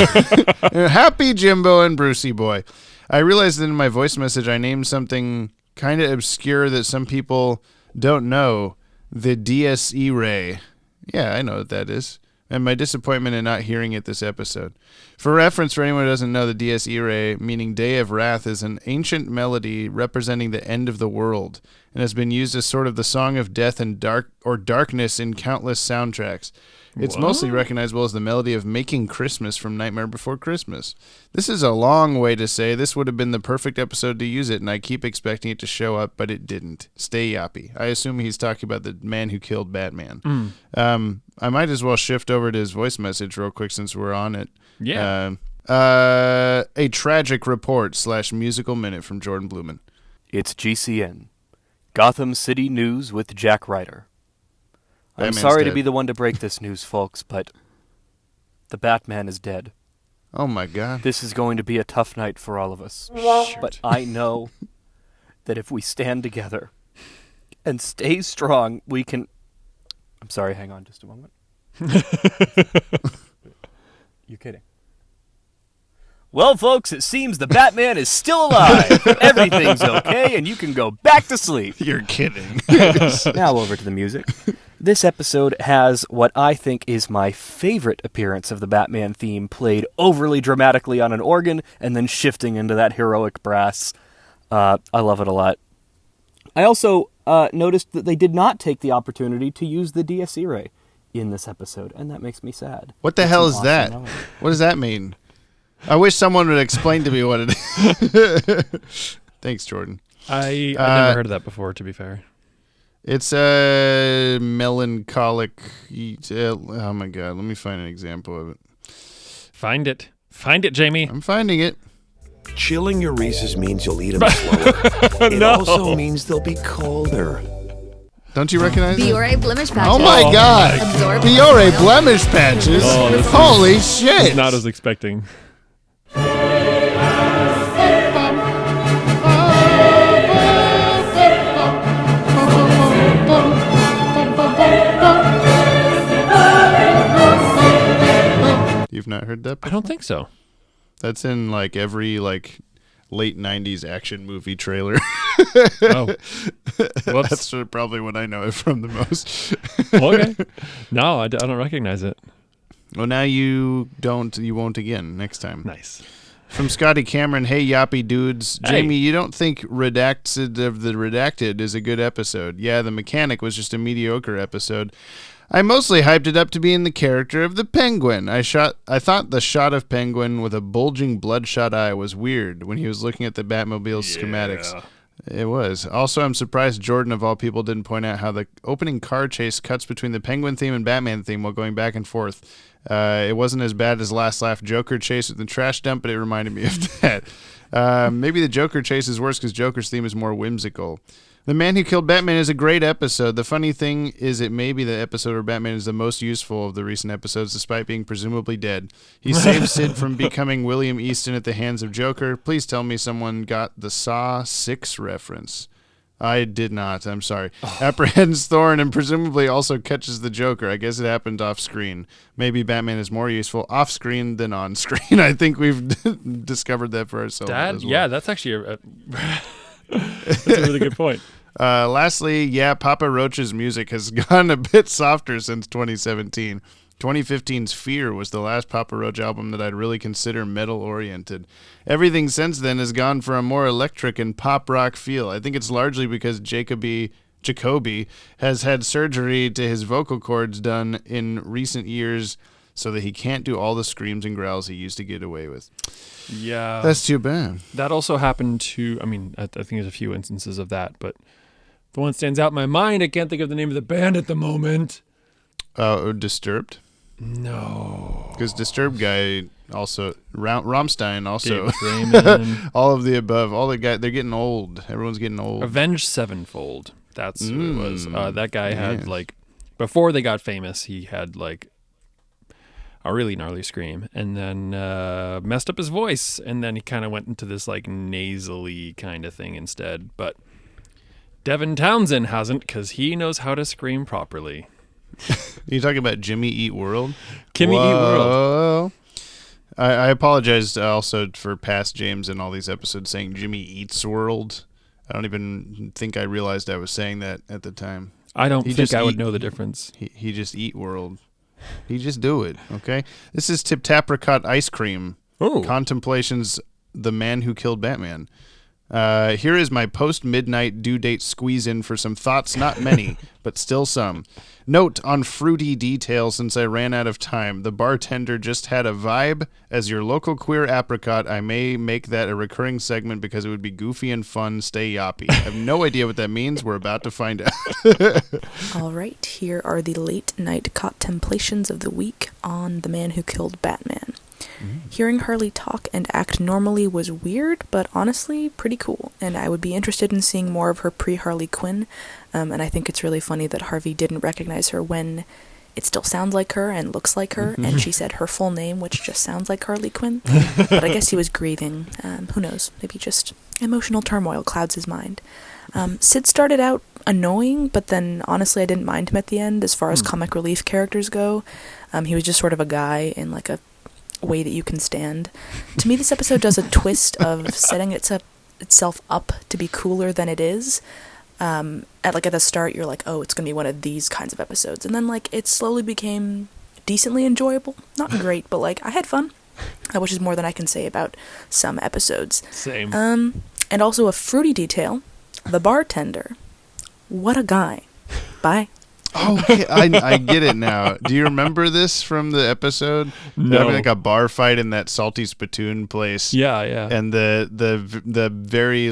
Speaker 1: Happy Jimbo and Brucey Boy. I realized that in my voice message I named something kind of obscure that some people don't know. The DSE Ray. Yeah, I know what that is. And my disappointment in not hearing it this episode. For reference, for anyone who doesn't know, the Dies Irae, meaning Day of Wrath, is an ancient melody representing the end of the world, and has been used as sort of the song of death and darkness in countless soundtracks. It's mostly recognizable as the melody of Making Christmas from Nightmare Before Christmas. This is a long way to say this would have been the perfect episode to use it, and I keep expecting it to show up, but it didn't. Stay Yoppie. I assume he's talking about the man who killed Batman. I might as well shift over to his voice message real quick since we're on it.
Speaker 2: Yeah.
Speaker 1: A tragic report / musical minute from Jordan Blumen.
Speaker 12: It's GCN. Gotham City News with Jack Ryder. I'm sorry to be the one to break this news, folks, but the Batman is dead.
Speaker 1: Oh, my God.
Speaker 12: This is going to be a tough night for all of us. But I know that if we stand together and stay strong, we can... I'm sorry, hang on just a moment. You're kidding. Well, folks, it seems the Batman is still alive. Everything's okay, and you can go back to sleep.
Speaker 1: You're kidding.
Speaker 12: Now over to the music. This episode has what I think is my favorite appearance of the Batman theme, played overly dramatically on an organ and then shifting into that heroic brass. I love it a lot. I also noticed that they did not take the opportunity to use the Dies Irae in this episode, and that makes me sad.
Speaker 1: What the hell is that? What does that mean? I wish someone would explain to me what it is. Thanks, Jordan.
Speaker 2: I never heard of that before, to be fair.
Speaker 1: It's a melancholic... oh, my God. Let me find an example of it.
Speaker 2: Find it. Find it, Jamie.
Speaker 1: I'm finding it.
Speaker 13: Chilling your Reese's means you'll eat them slower. It also means they'll be colder.
Speaker 1: Don't you recognize it?
Speaker 14: Biore blemish patches.
Speaker 1: Oh, my God.
Speaker 14: Absorb
Speaker 1: Biore blemish patches? Holy shit.
Speaker 2: Not as expecting.
Speaker 1: You've not heard that before?
Speaker 2: I don't think so.
Speaker 1: That's in like every late 90s action movie trailer.
Speaker 2: Oh. Whoops.
Speaker 1: That's probably when I know it from the most.
Speaker 2: Okay. No, I don't recognize it.
Speaker 1: Well, now you won't again next time.
Speaker 2: Nice.
Speaker 1: From Scotty Cameron, hey, Yoppie dudes.
Speaker 2: Hey.
Speaker 1: Jamie, you don't think Redacted of the Redacted is a good episode? Yeah, The Mechanic was just a mediocre episode. I mostly hyped it up to be in the character of the Penguin. I thought the shot of Penguin with a bulging bloodshot eye was weird when he was looking at the Batmobile schematics. It was. Also, I'm surprised Jordan, of all people, didn't point out how the opening car chase cuts between the Penguin theme and Batman theme while going back and forth. It wasn't as bad as Last Laugh Joker chase with the trash dump, but it reminded me of that. Maybe the Joker chase is worse because Joker's theme is more whimsical. The Man Who Killed Batman is a great episode. The funny thing is it may be the episode where Batman is the most useful of the recent episodes, despite being presumably dead. He saved Sid from becoming William Easton at the hands of Joker. Please tell me someone got the Saw 6 reference. I did not. I'm sorry. Apprehends Thorne and presumably also catches the Joker. I guess it happened off screen. Maybe Batman is more useful off screen than on screen. I think we've discovered that for ourselves. As well.
Speaker 2: Yeah, that's actually that's a really good point.
Speaker 1: Lastly, yeah, Papa Roach's music has gone a bit softer since 2017. 2015's Fear was the last Papa Roach album that I'd really consider metal-oriented. Everything since then has gone for a more electric and pop rock feel. I think it's largely because Jacoby has had surgery to his vocal cords done in recent years so that he can't do all the screams and growls he used to get away with.
Speaker 2: Yeah.
Speaker 1: That's too bad.
Speaker 2: That also happened to, I think there's a few instances of that, but the one that stands out in my mind, I can't think of the name of the band at the moment.
Speaker 1: Disturbed?
Speaker 2: No.
Speaker 1: Because Disturbed guy also, Rammstein also, all of the above, all the guys, they're getting old. Everyone's getting old.
Speaker 2: Avenged Sevenfold. That's who it was. That guy had before they got famous, he had a really gnarly scream, and then messed up his voice, and then he kind of went into this nasally kind of thing instead. But Devin Townsend hasn't, because he knows how to scream properly.
Speaker 1: You talking about Jimmy Eat World?
Speaker 2: Kimmy Eat World.
Speaker 1: I apologize also for past James in all these episodes saying Jimmy Eats World. I don't even think I realized I was saying that at the time.
Speaker 2: I don't think I would know the difference.
Speaker 1: He just eat world. He just do it, okay? This is Tip Tapricot Ice Cream.
Speaker 2: Oh.
Speaker 1: Contemplations, The Man Who Killed Batman. Here is my post-midnight due date squeeze-in for some thoughts, not many, but still some. Note on fruity detail since I ran out of time. The bartender just had a vibe. As your local queer apricot, I may make that a recurring segment because it would be goofy and fun. Stay yoppy. I have no idea what that means. We're about to find out.
Speaker 14: All right, here are the late night contemplations of the week on The Man Who Killed Batman. Hearing Harley talk and act normally was weird, but honestly pretty cool, and I would be interested in seeing more of her pre-Harley Quinn, and I think it's really funny that Harvey didn't recognize her when it still sounds like her and looks like her, and she said her full name, which just sounds like Harley Quinn, but I guess he was grieving. Who knows, maybe just emotional turmoil clouds his mind. Sid started out annoying, but then honestly I didn't mind him at the end as far as comic relief characters go. He was just sort of a guy in a way that you can stand. To me, this episode does a twist of setting itself up to be cooler than it is. At the start, you're like, oh, it's gonna be one of these kinds of episodes, and then it slowly became decently enjoyable. Not great, but I had fun, which is more than I can say about some episodes.
Speaker 2: Same.
Speaker 14: And also a fruity detail: the bartender. What a guy. Bye.
Speaker 1: Oh, okay. I get it now. Do you remember this from the episode?
Speaker 2: No.
Speaker 1: Having a bar fight in that Salty Spittoon place.
Speaker 2: Yeah, yeah.
Speaker 1: And the very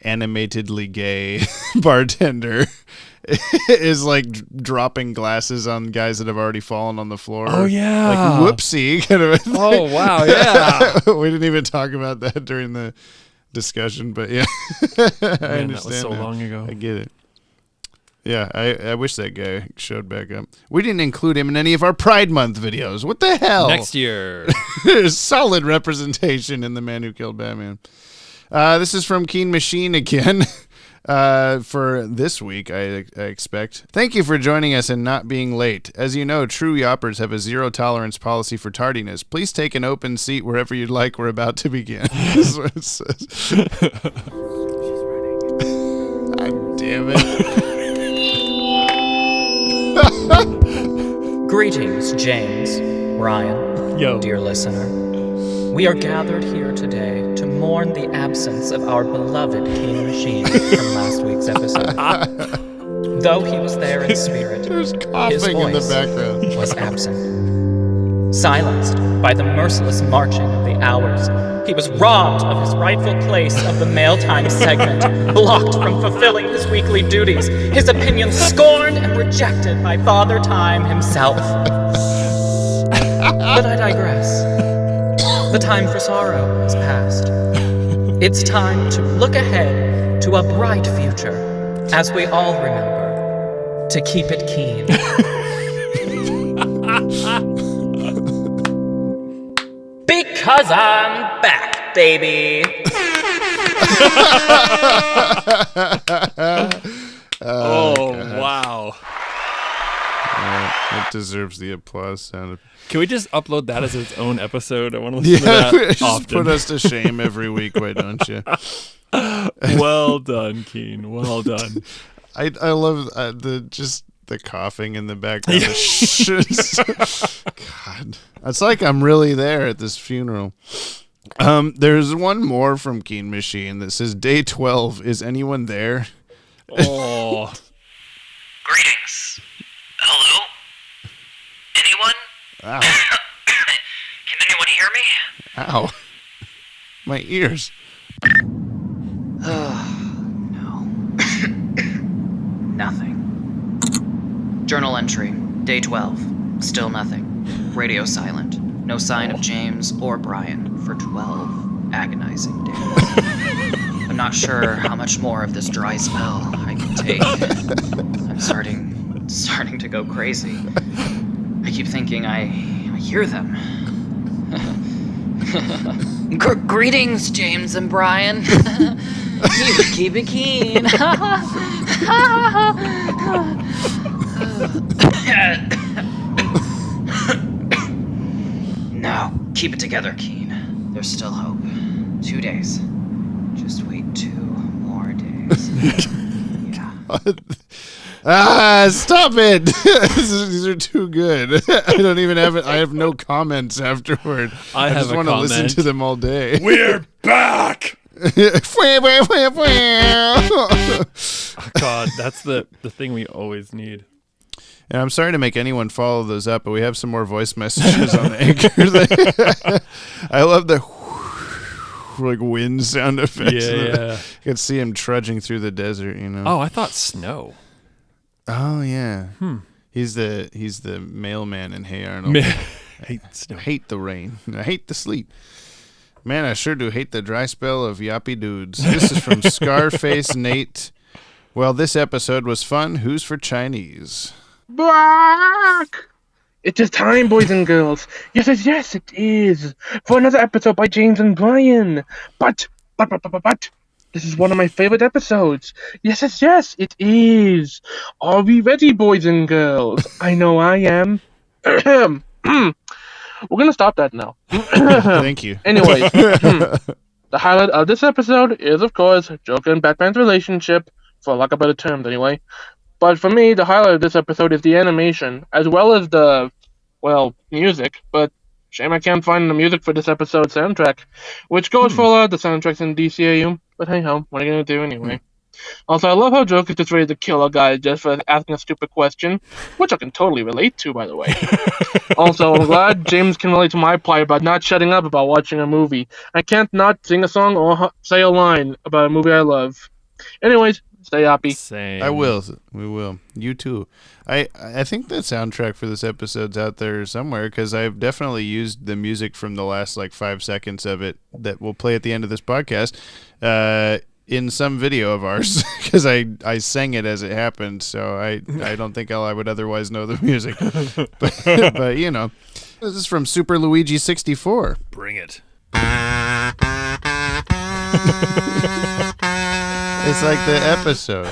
Speaker 1: animatedly gay bartender is dropping glasses on guys that have already fallen on the floor.
Speaker 2: Oh yeah.
Speaker 1: Whoopsie kind of a thing.
Speaker 2: Oh wow, yeah.
Speaker 1: We didn't even talk about that during the discussion, but yeah. I understand.
Speaker 2: That was so long ago.
Speaker 1: I get it. Yeah, I wish that guy showed back up. We didn't include him in any of our Pride Month videos. What the hell?
Speaker 2: Next year.
Speaker 1: There's solid representation in The Man Who Killed Batman. This is from Keen Machine again. For this week, I expect. Thank you for joining us and not being late. As you know, true yoppers have a zero-tolerance policy for tardiness. Please take an open seat wherever you'd like. We're about to begin. This is what it says. God damn it.
Speaker 11: Greetings, James, Ryan, dear listener. We are gathered here today to mourn the absence of our beloved King Machine from last week's episode. Though he was there in spirit,
Speaker 1: There's
Speaker 11: his
Speaker 1: coughing in the
Speaker 11: voice
Speaker 1: background.
Speaker 11: was absent. Silenced by the merciless marching of the hours, he was robbed of his rightful place of the mail time segment, blocked from fulfilling his weekly duties, his opinions scorned and rejected by Father Time himself. But I digress. The time for sorrow is past. It's time to look ahead to a bright future, as we all remember, to keep it keen. Because I'm back, baby.
Speaker 2: Oh, wow.
Speaker 1: It deserves the applause sound.
Speaker 2: Can we just upload that as its own episode? I want to listen to that
Speaker 1: just
Speaker 2: often.
Speaker 1: put us to shame every week, why don't you?
Speaker 2: Well done, Keen. Well done.
Speaker 1: I love the the coughing in the background. God, it's like I'm really there at this funeral. There's one more from Keen Machine that says, Day 12, is anyone there?
Speaker 2: Oh.
Speaker 15: Greetings. Hello? Anyone?
Speaker 1: Ow.
Speaker 15: Can anyone hear me?
Speaker 1: Ow. My ears.
Speaker 16: Nothing. Journal entry, day 12. Still nothing. Radio silent. No sign of James or Brian for 12 agonizing days. I'm not sure how much more of this dry spell I can take. I'm starting to go crazy. I keep thinking I hear them. Greetings, James and Brian. Keep it keen. No, keep it together, Keen. There's still hope. 2 days. Just wait 2 more days.
Speaker 1: Stop it! These are too good. I don't even have it. I have no comments afterward.
Speaker 2: I
Speaker 1: just want to listen to them all day.
Speaker 2: We're back! Oh, God, that's the thing we always need.
Speaker 1: And I'm sorry to make anyone follow those up, but we have some more voice messages on the anchor. I love the like wind sound effects.
Speaker 2: Yeah.
Speaker 1: You can see him trudging through the desert, you know.
Speaker 2: Oh, I thought snow.
Speaker 1: Oh yeah. He's the mailman in Hey Arnold.
Speaker 2: I hate snow.
Speaker 1: I hate the rain. I hate the sleet. Man, I sure do hate the dry spell of yappy dudes. This is from Scarface Nate. Well, this episode was fun. Who's for Chinese?
Speaker 17: Back! It is time, boys and girls. Yes, it is. For another episode by James and Brian. But, this is one of my favorite episodes. Yes, it is. Are we ready, boys and girls? I know I am. We're going to stop that now.
Speaker 1: Thank you.
Speaker 17: Anyway, the highlight of this episode is, of course, Joker and Batman's relationship, for lack of better terms anyway. But for me, the highlight of this episode is the animation, as well as the, music. But shame I can't find the music for this episode's soundtrack, which goes for a lot of the soundtracks in DCAU. But hey ho, what are you going to do anyway? Also, I love how Joker's just ready to kill a guy just for asking a stupid question, which I can totally relate to, by the way. Also, I'm glad James can relate to my plight about not shutting up about watching a movie. I can't not sing a song or say a line about a movie I love. Anyways, stay happy.
Speaker 2: Same.
Speaker 1: I will. We will. You too. I think the soundtrack for this episode's out there somewhere because I've definitely used the music from the last 5 seconds of it that we'll play at the end of this podcast in some video of ours because I sang it as it happened. So I don't think I would otherwise know the music. but you know, this is from Super Luigi 64.
Speaker 2: Bring it.
Speaker 1: It's like the episode.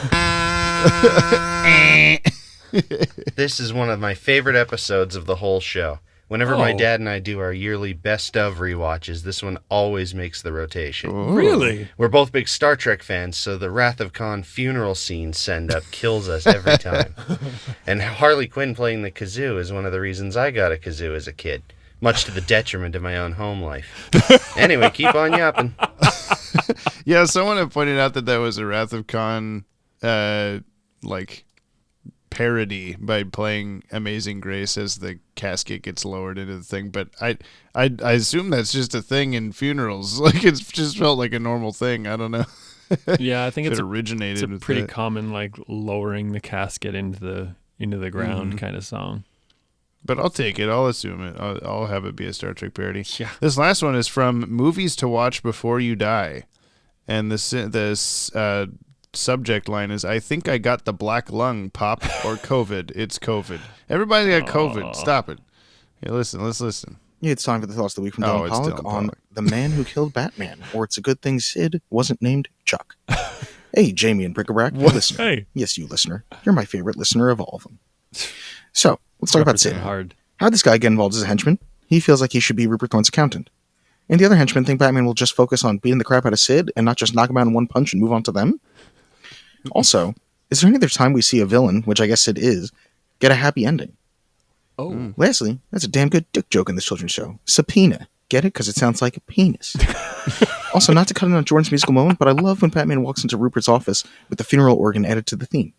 Speaker 18: This is one of my favorite episodes of the whole show. Whenever my dad and I do our yearly best of rewatches, this one always makes the rotation.
Speaker 2: Ooh. Really?
Speaker 18: We're both big Star Trek fans, so the Wrath of Khan funeral scene send-up kills us every time. And Harley Quinn playing the kazoo is one of the reasons I got a kazoo as a kid, much to the detriment of my own home life. Anyway, keep on yapping.
Speaker 1: Yeah, someone had pointed out that was a Wrath of Khan parody by playing Amazing Grace as the casket gets lowered into the thing, but I assume that's just a thing in funerals. It's just felt like a normal thing. I don't know.
Speaker 2: Yeah, I think
Speaker 1: it originated.
Speaker 2: It's a pretty common lowering the casket into the ground kind of song.
Speaker 1: But I'll take it. I'll assume it. I'll have it be a Star Trek parody.
Speaker 2: Yeah.
Speaker 1: This last one is from Movies to Watch Before You Die, and this subject line is, I think I got the black lung, Pop, or COVID. It's COVID. Everybody got COVID. Stop it. Hey, let's listen.
Speaker 19: Yeah, it's time for the thoughts of the week from Dylan Pollock on The Man Who Killed Batman, or It's a Good Thing Sid Wasn't Named Chuck. Hey, Jamie and Bric-a-Brac, you listener.
Speaker 2: Hey.
Speaker 19: Yes, you listener. You're my favorite listener of all of them. So, let's talk about Sid.
Speaker 2: Hard.
Speaker 19: How'd this guy get involved as a henchman? He feels like he should be Rupert Thorne's accountant. And the other henchmen think Batman will just focus on beating the crap out of Sid and not just knock him out in one punch and move on to them? Also, is there any other time we see a villain, which I guess Sid is, get a happy ending.
Speaker 2: Oh.
Speaker 19: Lastly, that's a damn good dick joke in this children's show. Subpoena. Get it? Because it sounds like a penis. Also, not to cut in on Jordan's musical moment, but I love when Batman walks into Rupert's office with the funeral organ added to the theme.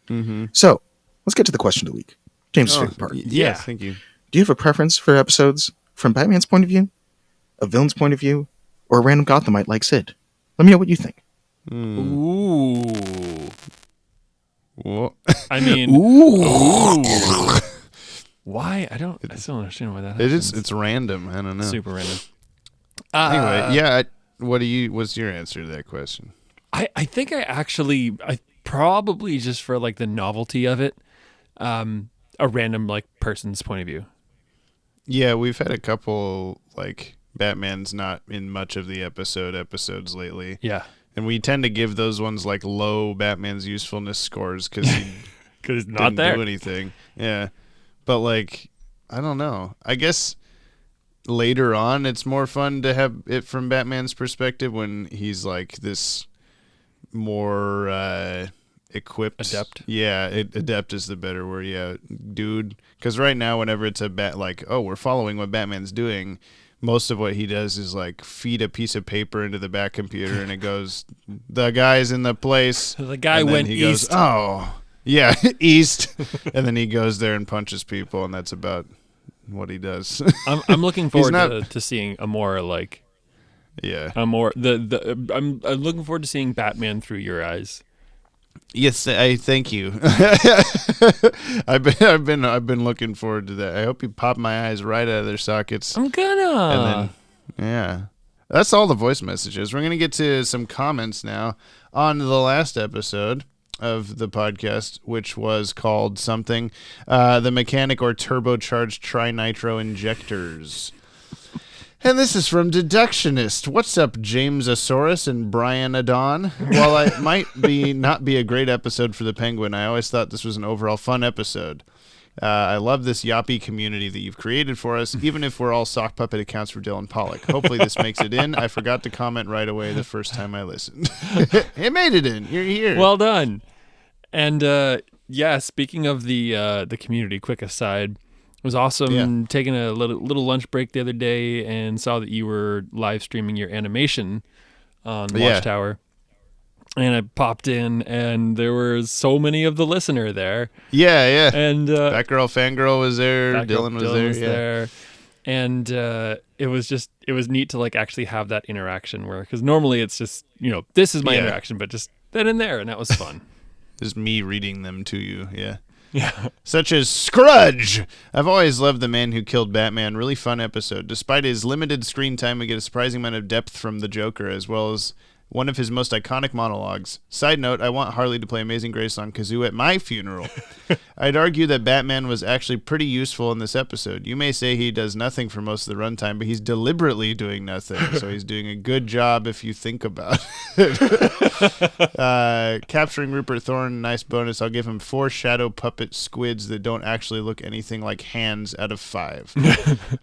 Speaker 1: Mm-hmm.
Speaker 19: So, let's get to the question of the week. James' favorite part.
Speaker 1: Yeah, thank you.
Speaker 19: Do you have a preference for episodes from Batman's point of view, a villain's point of view, or a random Gothamite like Sid? Let me know what you think.
Speaker 2: Ooh.
Speaker 1: What?
Speaker 2: I mean,
Speaker 1: ooh.
Speaker 2: Why? I still don't understand why that happens.
Speaker 1: It's random. I don't know.
Speaker 2: Super random.
Speaker 1: Anyway, yeah. What's your answer to that question?
Speaker 2: I think I probably just for like the novelty of it, a random like person's point of view.
Speaker 1: Yeah, we've had a couple like Batman's not in much of the episodes lately.
Speaker 2: Yeah.
Speaker 1: And we tend to give those ones like low Batman's usefulness scores because he
Speaker 2: he's not there.
Speaker 1: Do anything. Yeah. But like, I don't know. I guess later on it's more fun to have it from Batman's perspective when he's like this more equipped.
Speaker 2: Adept.
Speaker 1: Yeah, adept is the better word. Yeah, dude. Because right now, whenever it's a like, oh, we're following what Batman's doing, most of what he does is like feed a piece of paper into the back computer and it goes, the guy's in the place.
Speaker 2: The guy went east.
Speaker 1: Goes, oh, yeah, east. And then he goes there and punches people, and that's about what he does.
Speaker 2: I'm looking forward to seeing a more like,
Speaker 1: yeah,
Speaker 2: a more I'm looking forward to seeing Batman through your eyes.
Speaker 1: Yes, I thank you. I've been looking forward to that. I hope you pop my eyes right out of their sockets.
Speaker 2: I'm gonna.
Speaker 1: And then, yeah, that's all the voice messages. We're gonna get to some comments now on the last episode of the podcast, which was called something, the mechanic or turbocharged trinitro injectors. And this is from Deductionist. What's up, James Asaurus and Brian Adon? While I might not be a great episode for the Penguin, I always thought this was an overall fun episode. I love this Yoppie community that you've created for us, even if we're all sock puppet accounts for Dylan Pollock. Hopefully this makes it in. I forgot to comment right away the first time I listened. It made it in. You're here.
Speaker 2: Well done. And yeah, speaking of the community, quick aside. It was awesome taking a little lunch break the other day and saw that you were live streaming your animation on Watchtower. And I popped in and there were so many of the listener there.
Speaker 1: Yeah.
Speaker 2: And
Speaker 1: Batgirl Fangirl was there. Dylan was there.
Speaker 2: And it was neat to like actually have that interaction because normally it's just, this is my interaction, but just then and there. And that was fun.
Speaker 1: Just me reading them to you. Yeah.
Speaker 2: Yeah.
Speaker 1: Such as Scrudge. I've always loved The Man Who Killed Batman. Really fun episode. Despite his limited screen time, we get a surprising amount of depth from the Joker, as well as one of his most iconic monologues. Side note, I want Harley to play Amazing Grace on kazoo at my funeral. I'd argue that Batman was actually pretty useful in this episode. You may say he does nothing for most of the runtime, but he's deliberately doing nothing, so he's doing a good job if you think about it. Capturing Rupert Thorne, nice bonus. I'll give him 4 shadow puppet squids that don't actually look anything like hands out of 5.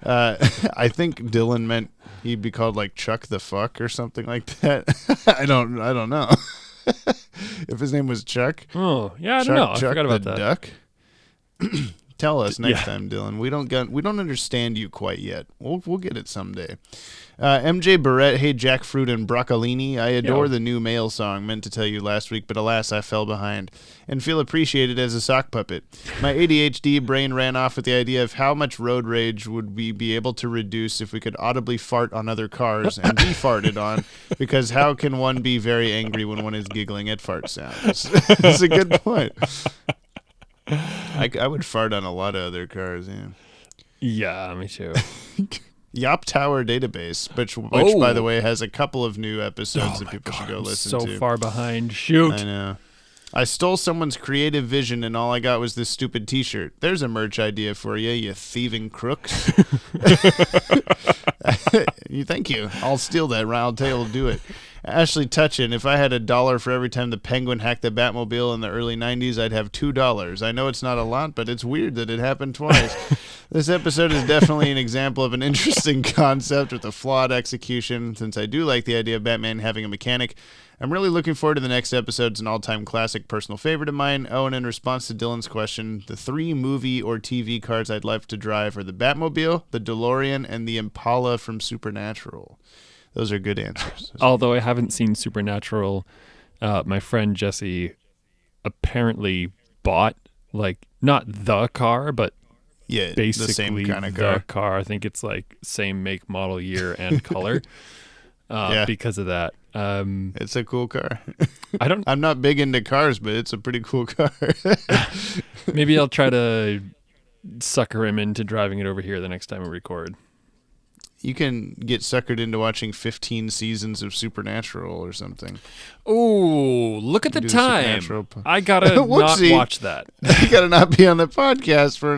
Speaker 1: I think Dylan meant he'd be called like Chuck the Fuck or something like that. I don't know. If his name was Chuck.
Speaker 2: Oh, yeah, I don't know. I forgot about that.
Speaker 1: Duck. Tell us next time, Dylan. We don't understand you quite yet. We'll get it someday. MJ Barrett, hey Jackfruit and Broccolini. I adore the new Mail song. Meant to tell you last week, but alas, I fell behind and feel appreciated as a sock puppet. My ADHD brain ran off with the idea of how much road rage would we be able to reduce if we could audibly fart on other cars and be farted on, because how can one be very angry when one is giggling at fart sounds? That's a good point. I would fart on a lot of other cars, yeah.
Speaker 2: Yeah, me too.
Speaker 1: Yop Tower Database, which by the way, has a couple of new episodes that people should go listen to.
Speaker 2: So far behind. Shoot.
Speaker 1: I know. I stole someone's creative vision and all I got was this stupid t-shirt. There's a merch idea for you thieving crooks. Thank you. I'll steal that. I'll tell you to do it. Ashley Tutchin, if I had $1 for every time the Penguin hacked the Batmobile in the early 90s, I'd have $2. I know it's not a lot, but it's weird that it happened twice. This episode is definitely an example of an interesting concept with a flawed execution. Since I do like the idea of Batman having a mechanic, I'm really looking forward to the next episode. It's an all-time classic, personal favorite of mine. Oh, and in response to Dylan's question, the 3 movie or TV cars I'd love to drive are the Batmobile, the DeLorean, and the Impala from Supernatural. Those are good answers.
Speaker 2: Although I haven't seen Supernatural, my friend Jesse apparently bought, like, not the car, but basically
Speaker 1: the same kind of
Speaker 2: the car. I think it's like same make, model, year, and color. Because of that.
Speaker 1: It's a cool car.
Speaker 2: I'm
Speaker 1: not big into cars, but it's a pretty cool car.
Speaker 2: Maybe I'll try to sucker him into driving it over here the next time we record.
Speaker 1: You can get suckered into watching 15 seasons of Supernatural or something.
Speaker 2: Oh, look at the time. I gotta not watch that.
Speaker 1: You gotta not be on the podcast for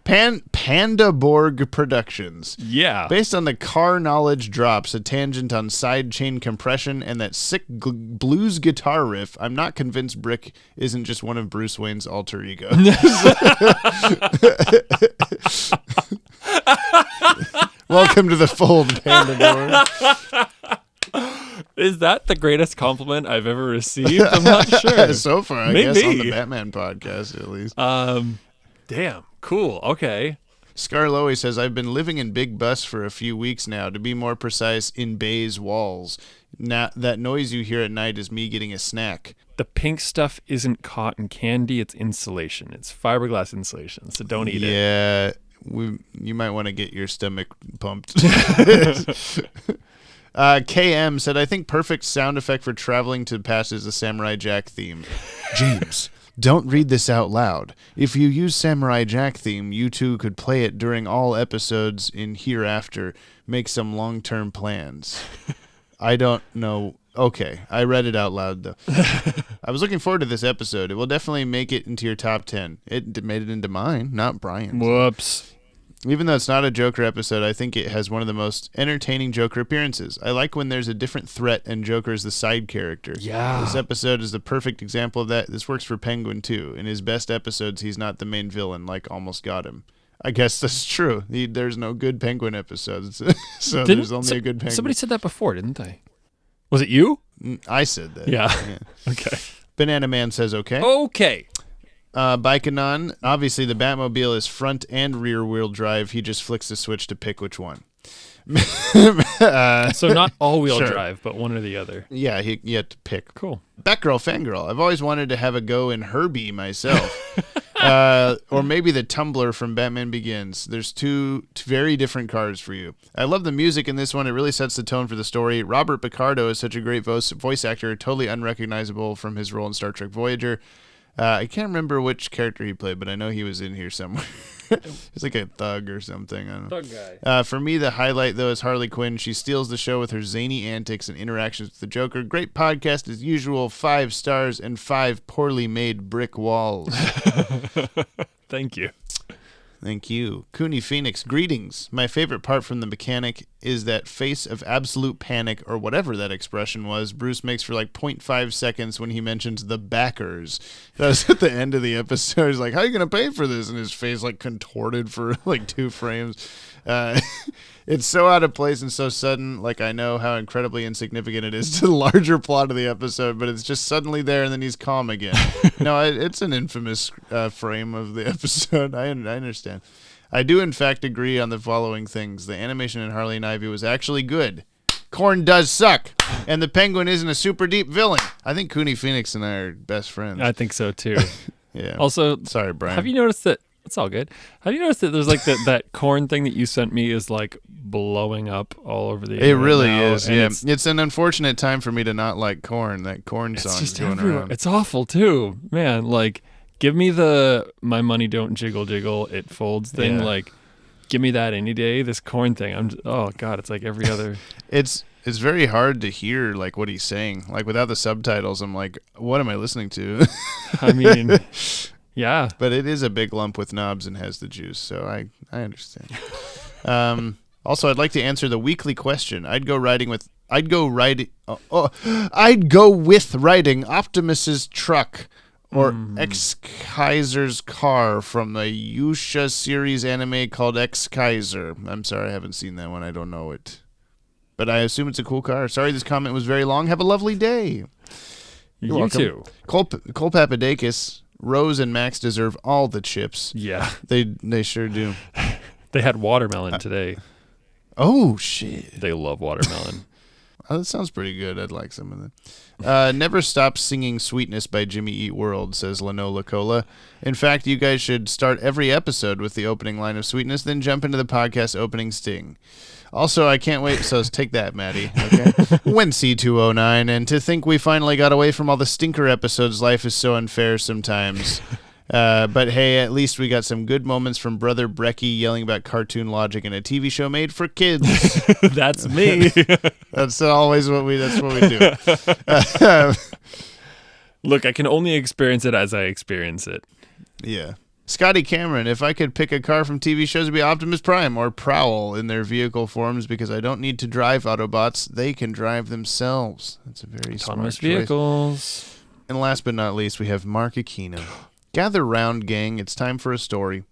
Speaker 1: Pandaborg Productions.
Speaker 2: Yeah.
Speaker 1: Based on the car knowledge drops, a tangent on sidechain compression, and that sick blues guitar riff, I'm not convinced Brick isn't just one of Bruce Wayne's alter egos. Welcome to the fold, Pandaborg.
Speaker 2: Is that the greatest compliment I've ever received? I'm not sure.
Speaker 1: So far, I guess, on the Batman podcast, at least.
Speaker 2: Damn. Cool. Okay.
Speaker 1: Scarlowy says, I've been living in Big Bus for a few weeks now. To be more precise, in Bay's walls. Now, that noise you hear at night is me getting a snack.
Speaker 2: The pink stuff isn't cotton candy. It's insulation. It's fiberglass insulation. So don't eat it.
Speaker 1: Yeah. You might want to get your stomach pumped. KM said, I think perfect sound effect for traveling to past is the Samurai Jack theme. James, don't read this out loud. If you use Samurai Jack theme, you two could play it during all episodes in Hereafter. Make some long-term plans. I don't know. Okay, I read it out loud, though. I was looking forward to this episode. It will definitely make it into your top 10. It made it into mine, not Brian's.
Speaker 2: Whoops.
Speaker 1: Even though it's not a Joker episode, I think it has one of the most entertaining Joker appearances. I like when there's a different threat and Joker is the side character.
Speaker 2: Yeah.
Speaker 1: This episode is the perfect example of that. This works for Penguin, too. In his best episodes, he's not the main villain, like Almost Got Him. I guess that's true. There's no good Penguin episodes, so there's only a good Penguin.
Speaker 2: Somebody said that before, didn't they? Was it you?
Speaker 1: I said that.
Speaker 2: Yeah. Okay.
Speaker 1: Banana Man says okay.
Speaker 2: Okay.
Speaker 1: Bikeanon, obviously the Batmobile is front and rear wheel drive. He just flicks the switch to pick which one.
Speaker 2: So not all-wheel drive, but one or the other.
Speaker 1: Yeah, you have to pick.
Speaker 2: Cool.
Speaker 1: Batgirl, Fangirl. I've always wanted to have a go in Herbie myself. Or maybe the Tumbler from Batman Begins. There's two very different cars for you. I love the music in this one. It really sets the tone for the story. Robert Picardo is such a great voice actor, totally unrecognizable from his role in Star Trek Voyager. I can't remember which character he played, but I know he was in here somewhere. He's like a thug or something. I don't know.
Speaker 2: Thug guy.
Speaker 1: For me, the highlight, though, is Harley Quinn. She steals the show with her zany antics and interactions with the Joker. Great podcast as usual. 5 stars and 5 poorly made brick walls.
Speaker 2: Thank you.
Speaker 1: Thank you. Cooney Phoenix, greetings. My favorite part from the mechanic is that face of absolute panic, or whatever that expression was, Bruce makes for like 0.5 seconds when he mentions the backers. That was at the end of the episode. He's like, how are you going to pay for this? And his face like contorted for like 2 frames. It's so out of place and so sudden. Like, I know how incredibly insignificant it is to the larger plot of the episode, but it's just suddenly there and then he's calm again. No, it's an infamous frame of the episode. I understand. I do, in fact, agree on the following things. The animation in Harley and Ivy was actually good. Korn does suck, and the Penguin isn't a super deep villain. I think Cooney Phoenix and I are best friends.
Speaker 2: I think so, too.
Speaker 1: Yeah.
Speaker 2: Also,
Speaker 1: sorry, Brian.
Speaker 2: Have you noticed that? It's all good. Have you noticed that there's like that corn thing that you sent me is like blowing up all over the internet?
Speaker 1: It really
Speaker 2: now,
Speaker 1: is, yeah. It's an unfortunate time for me to not like Korn. That Korn song is going around.
Speaker 2: It's awful too, man. Like, give me the "My money don't jiggle jiggle, it folds" thing.
Speaker 1: Yeah.
Speaker 2: Like, give me that any day. This Korn thing, oh god, it's like every other.
Speaker 1: It's very hard to hear like what he's saying. Like without the subtitles, I'm like, what am I listening to?
Speaker 2: I mean. Yeah.
Speaker 1: But it is a big lump with knobs and has the juice, so I understand. Also, I'd like to answer the weekly question. I'd go riding with I'd go with riding Optimus's truck or X-Kaiser's car from the Yusha series anime called X-Kaiser. I'm sorry, I haven't seen that one. I don't know it. But I assume it's a cool car. Sorry this comment was very long. Have a lovely day. You're welcome.
Speaker 2: Too.
Speaker 1: Cole Papadakis, Rose and Max deserve all the chips.
Speaker 2: Yeah.
Speaker 1: They sure do.
Speaker 2: They had watermelon today.
Speaker 1: Oh, shit.
Speaker 2: They love watermelon.
Speaker 1: Oh, that sounds pretty good. I'd like some of that. Never Stop Singing Sweetness by Jimmy Eat World, says Lanola Cola. In fact, you guys should start every episode with the opening line of Sweetness, then jump into the podcast opening sting. Also, I can't wait. So take that, Maddie. Okay. When C209, and to think we finally got away from all the stinker episodes. Life is so unfair sometimes. But hey, at least we got some good moments from Brother Brecky yelling about cartoon logic in a TV show made for kids.
Speaker 2: That's me.
Speaker 1: That's always what we do.
Speaker 2: Look, I can only experience it as I experience it.
Speaker 1: Yeah. Scotty Cameron, if I could pick a car from TV shows, it'd be Optimus Prime or Prowl in their vehicle forms because I don't need to drive Autobots. They can drive themselves. That's a very
Speaker 2: autonomous
Speaker 1: smart
Speaker 2: vehicles.
Speaker 1: Choice. And last but not least, we have Mark Aquino. Gather round, gang. It's time for a story.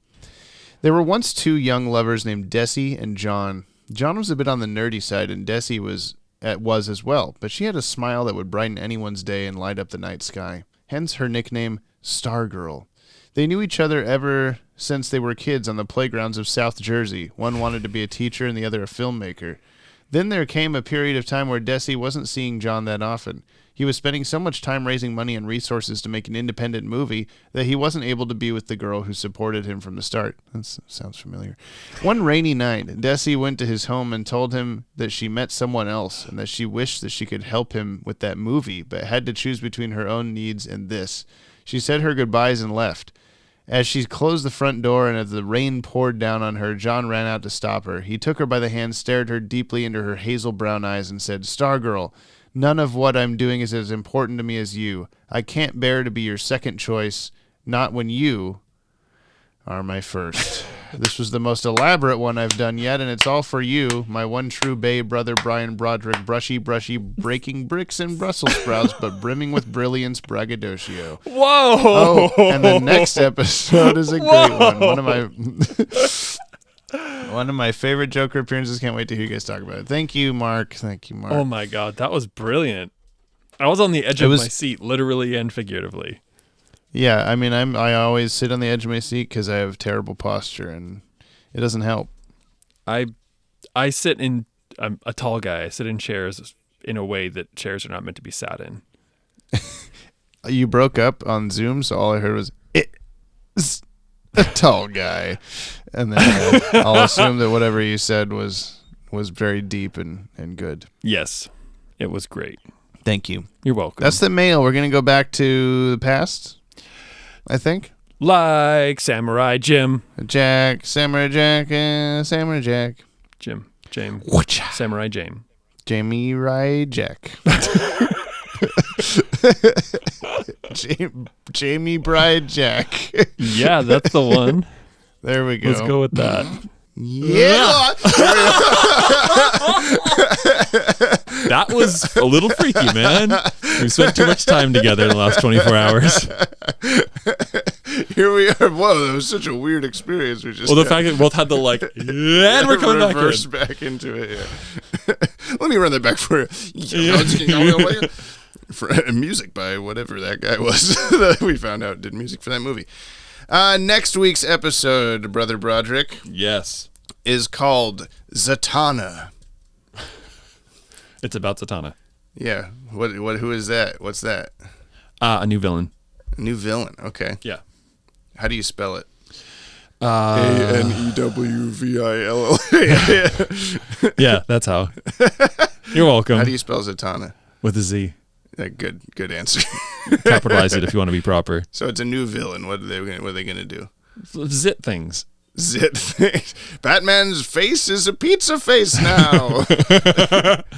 Speaker 1: There were once two young lovers named Desi and John. John was a bit on the nerdy side, and Desi was as well, but she had a smile that would brighten anyone's day and light up the night sky. Hence her nickname, Stargirl. They knew each other ever since they were kids on the playgrounds of South Jersey. One wanted to be a teacher and the other a filmmaker. Then there came a period of time where Desi wasn't seeing John that often. He was spending so much time raising money and resources to make an independent movie that he wasn't able to be with the girl who supported him from the start. That sounds familiar. One rainy night, Desi went to his home and told him that she met someone else and that she wished that she could help him with that movie, but had to choose between her own needs and this. She said her goodbyes and left. As she closed the front door and as the rain poured down on her, John ran out to stop her. He took her by the hand, stared her deeply into her hazel brown eyes, and said, Stargirl, none of what I'm doing is as important to me as you. I can't bear to be your second choice, not when you are my first. This was the most elaborate one I've done yet, and it's all for you, my one true babe, brother Brian Broderick, brushy, breaking bricks and Brussels sprouts, but brimming with brilliance, braggadocio.
Speaker 2: Whoa!
Speaker 1: Oh, and the next episode is a great one. One of my favorite Joker appearances. Can't wait to hear you guys talk about it. Thank you, Mark.
Speaker 2: Oh my God, that was brilliant. I was on the edge of my seat, literally and figuratively.
Speaker 1: Yeah, I mean, I always sit on the edge of my seat because I have terrible posture, and it doesn't help.
Speaker 2: I sit in. I'm a tall guy. I sit in chairs in a way that chairs are not meant to be sat in.
Speaker 1: You broke up on Zoom, so all I heard was it's a tall guy, and then I'll assume that whatever you said was very deep and good.
Speaker 2: Yes, it was great.
Speaker 1: Thank you.
Speaker 2: You're welcome.
Speaker 1: That's the mail. We're gonna go back to the past, I think.
Speaker 2: Like Samurai Jim.
Speaker 1: Samurai Jack,
Speaker 2: Jim. James.
Speaker 1: Whatcha?
Speaker 2: Samurai James.
Speaker 1: Jamie Rye Jack. Jamie Bride Jack.
Speaker 2: Yeah, that's the one.
Speaker 1: There we go.
Speaker 2: Let's go with that.
Speaker 1: Yeah.
Speaker 2: That was a little freaky, man. We spent too much time together in the last 24 hours.
Speaker 1: Here we are. Whoa, that was such a weird experience. The
Speaker 2: fact that we both had the and we're coming
Speaker 1: back into it. Yeah. Let me run that back for you. For music by whatever that guy was that we found out did music for that movie. Next week's episode, Brother Broderick.
Speaker 2: Yes.
Speaker 1: Is called Zatanna.
Speaker 2: It's about Zatanna.
Speaker 1: Yeah. Who is that? What's that?
Speaker 2: A new villain.
Speaker 1: A new villain. Okay.
Speaker 2: Yeah.
Speaker 1: How do you spell it?
Speaker 2: ANEWVILLA. Yeah, that's how. You're welcome.
Speaker 1: How do you spell Zatanna?
Speaker 2: With a Z.
Speaker 1: Good answer.
Speaker 2: Capitalize it if you want to be proper.
Speaker 1: So it's a new villain. What are they gonna do?
Speaker 2: Zit things.
Speaker 1: Zit things. Batman's face is a pizza face now.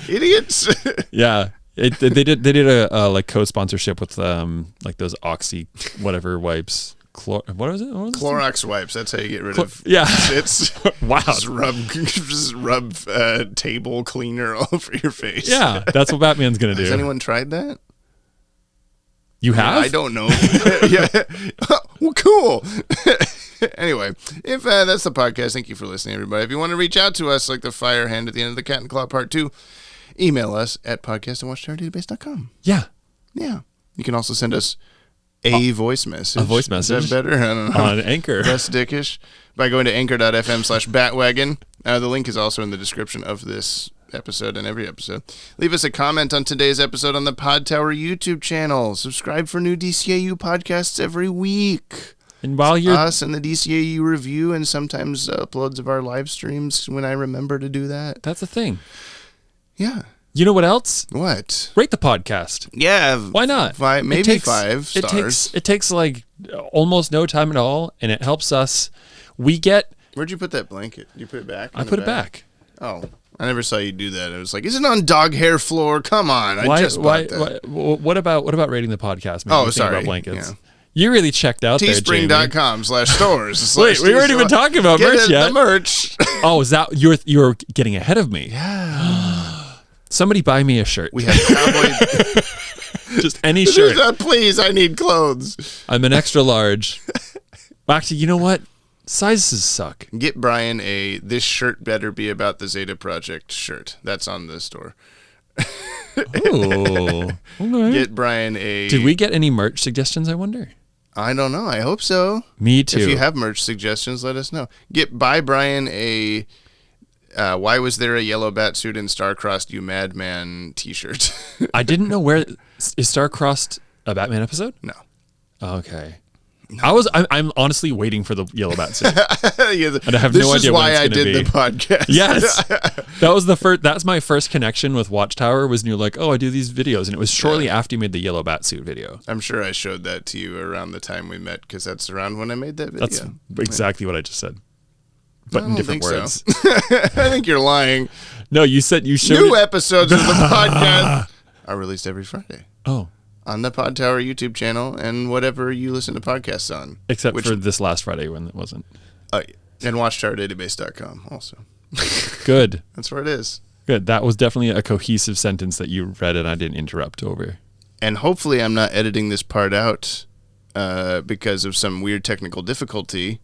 Speaker 1: Idiots.
Speaker 2: Yeah. They did a like co-sponsorship with like those Oxy whatever wipes. what was it?
Speaker 1: Clorox wipes. That's how you get rid of
Speaker 2: yeah.
Speaker 1: shits.
Speaker 2: Wow.
Speaker 1: Just rub table cleaner all over your face.
Speaker 2: Yeah, that's what Batman's gonna do.
Speaker 1: Has anyone tried that?
Speaker 2: You have?
Speaker 1: I don't know. Yeah. Well, cool. Anyway, if that's the podcast, thank you for listening, everybody. If you want to reach out to us like the fire hand at the end of the Cat and Claw Part 2, email us at podcast@watchtowerdatabase.com.
Speaker 2: Yeah.
Speaker 1: Yeah. You can also send us a voice message.
Speaker 2: A voice message?
Speaker 1: Is that better? I don't know.
Speaker 2: On Anchor.
Speaker 1: Less dickish. By going to anchor.fm/Bat-Wagon. The link is also in the description of this episode and every episode. Leave us a comment on today's episode on the Podtower YouTube channel. Subscribe for new DCAU podcasts every week.
Speaker 2: And while you're
Speaker 1: us and the DCAU review and sometimes uploads of our live streams when I remember to do that.
Speaker 2: That's a thing.
Speaker 1: Yeah.
Speaker 2: You know what else?
Speaker 1: What?
Speaker 2: Rate the podcast.
Speaker 1: Yeah.
Speaker 2: Why not?
Speaker 1: Maybe 5 stars.
Speaker 2: It takes like almost no time at all, and it helps us.
Speaker 1: Where'd you put that blanket? You put it back?
Speaker 2: I put it back.
Speaker 1: Oh. I never saw you do that. It was like, is it on dog hair floor? Come on. I just bought that.
Speaker 2: What about rating the podcast? Maybe
Speaker 1: sorry.
Speaker 2: About blankets.
Speaker 1: Yeah.
Speaker 2: You really checked out there, Jamie.
Speaker 1: Teespring.com/stores.
Speaker 2: Wait, we weren't even talking about merch yet.
Speaker 1: The merch.
Speaker 2: Oh, is that you're getting ahead of me?
Speaker 1: Yeah.
Speaker 2: Somebody buy me a shirt.
Speaker 1: We have cowboy.
Speaker 2: Just any shirt.
Speaker 1: Please, I need clothes.
Speaker 2: I'm an extra large. Actually, you know what? Sizes suck.
Speaker 1: Get Brian this shirt better be about the Zeta Project shirt. That's on the store.
Speaker 2: Oh. Okay.
Speaker 1: Get Brian
Speaker 2: Did we get any merch suggestions, I wonder?
Speaker 1: I don't know. I hope so.
Speaker 2: Me too.
Speaker 1: If you have merch suggestions, let us know. Buy Brian why was there a yellow bat suit and star-crossed you madman t-shirt?
Speaker 2: I didn't know is star-crossed a Batman episode?
Speaker 1: No.
Speaker 2: Okay. No. I'm honestly waiting for the yellow bat suit.
Speaker 1: Yeah,
Speaker 2: and I have no idea when it's going to be.
Speaker 1: This is why I did the podcast.
Speaker 2: Yes. That's my first connection with Watchtower was you're like, oh, I do these videos. And it was shortly after you made the yellow bat suit video.
Speaker 1: I'm sure I showed that to you around the time we met because that's around when I made that video.
Speaker 2: That's exactly what I just said. But in different words.
Speaker 1: So. I think you're lying.
Speaker 2: No, you said you showed
Speaker 1: New episodes of the podcast are released every Friday.
Speaker 2: Oh.
Speaker 1: On the Podtower YouTube channel and whatever you listen to podcasts on.
Speaker 2: Except for this last Friday when it wasn't.
Speaker 1: Oh, yeah. And watchtowerdatabase.com also.
Speaker 2: Good.
Speaker 1: That's where it is.
Speaker 2: Good. That was definitely a cohesive sentence that you read and I didn't interrupt over.
Speaker 1: And hopefully I'm not editing this part out because of some weird technical difficulty.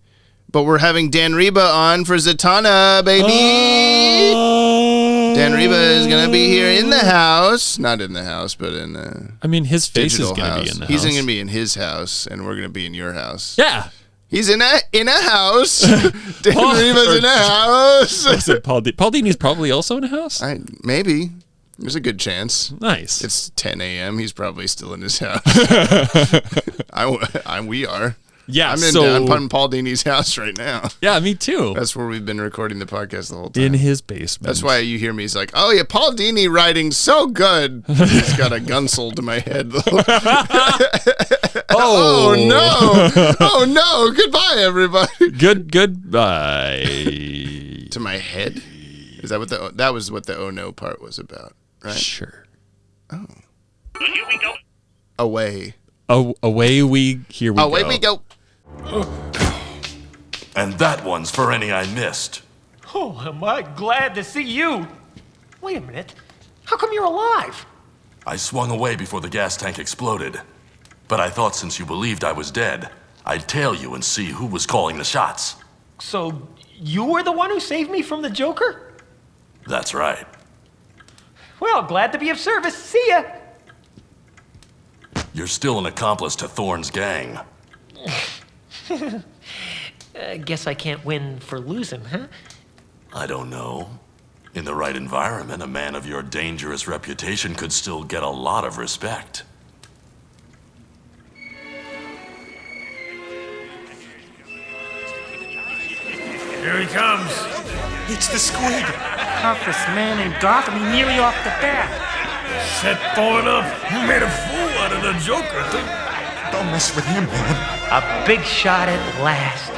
Speaker 1: But we're having Dan Reba on for Zatanna, baby. Dan Reba is going to be here in the house. Not in the house, but in
Speaker 2: I mean, his face is going to be in the house.
Speaker 1: He's going to be in his house, and we're going to be in your house.
Speaker 2: Yeah.
Speaker 1: He's in a house. Dan Reba's in a house.
Speaker 2: I said Paul Dini's probably also in a house?
Speaker 1: Maybe. There's a good chance.
Speaker 2: Nice.
Speaker 1: It's 10 a.m. He's probably still in his house. We are.
Speaker 2: Yeah,
Speaker 1: I'm in Paul Dini's house right now.
Speaker 2: Yeah, me too.
Speaker 1: That's where we've been recording the podcast the whole time.
Speaker 2: In his basement.
Speaker 1: That's why you hear me. He's like, oh yeah, Paul Dini writing so good. He's got a Ragunzel to my head. Oh no. Oh no. Goodbye, everybody.
Speaker 2: Goodbye.
Speaker 1: To my head? Is that what that was what the oh no part was about, right?
Speaker 2: Sure.
Speaker 1: Oh.
Speaker 15: Here we go.
Speaker 1: Away.
Speaker 2: Oh, away we go.
Speaker 1: Away we go.
Speaker 20: And that one's for any I missed.
Speaker 3: Oh, am I glad to see you. Wait a minute. How come you're alive?
Speaker 20: I swung away before the gas tank exploded. But I thought since you believed I was dead, I'd tail you and see who was calling the shots.
Speaker 3: So, you were the one who saved me from the Joker?
Speaker 20: That's right.
Speaker 3: Well, glad to be of service. See ya.
Speaker 20: You're still an accomplice to Thorne's gang.
Speaker 3: Guess I can't win for losing, huh?
Speaker 20: I don't know. In the right environment, a man of your dangerous reputation could still get a lot of respect.
Speaker 3: Here he comes.
Speaker 20: It's the Squid.
Speaker 3: Toughest man in Gotham, nearly off the bat. Set Thorne up. You made a fool out of the Joker.
Speaker 20: Don't mess with him, man.
Speaker 3: A big shot at last.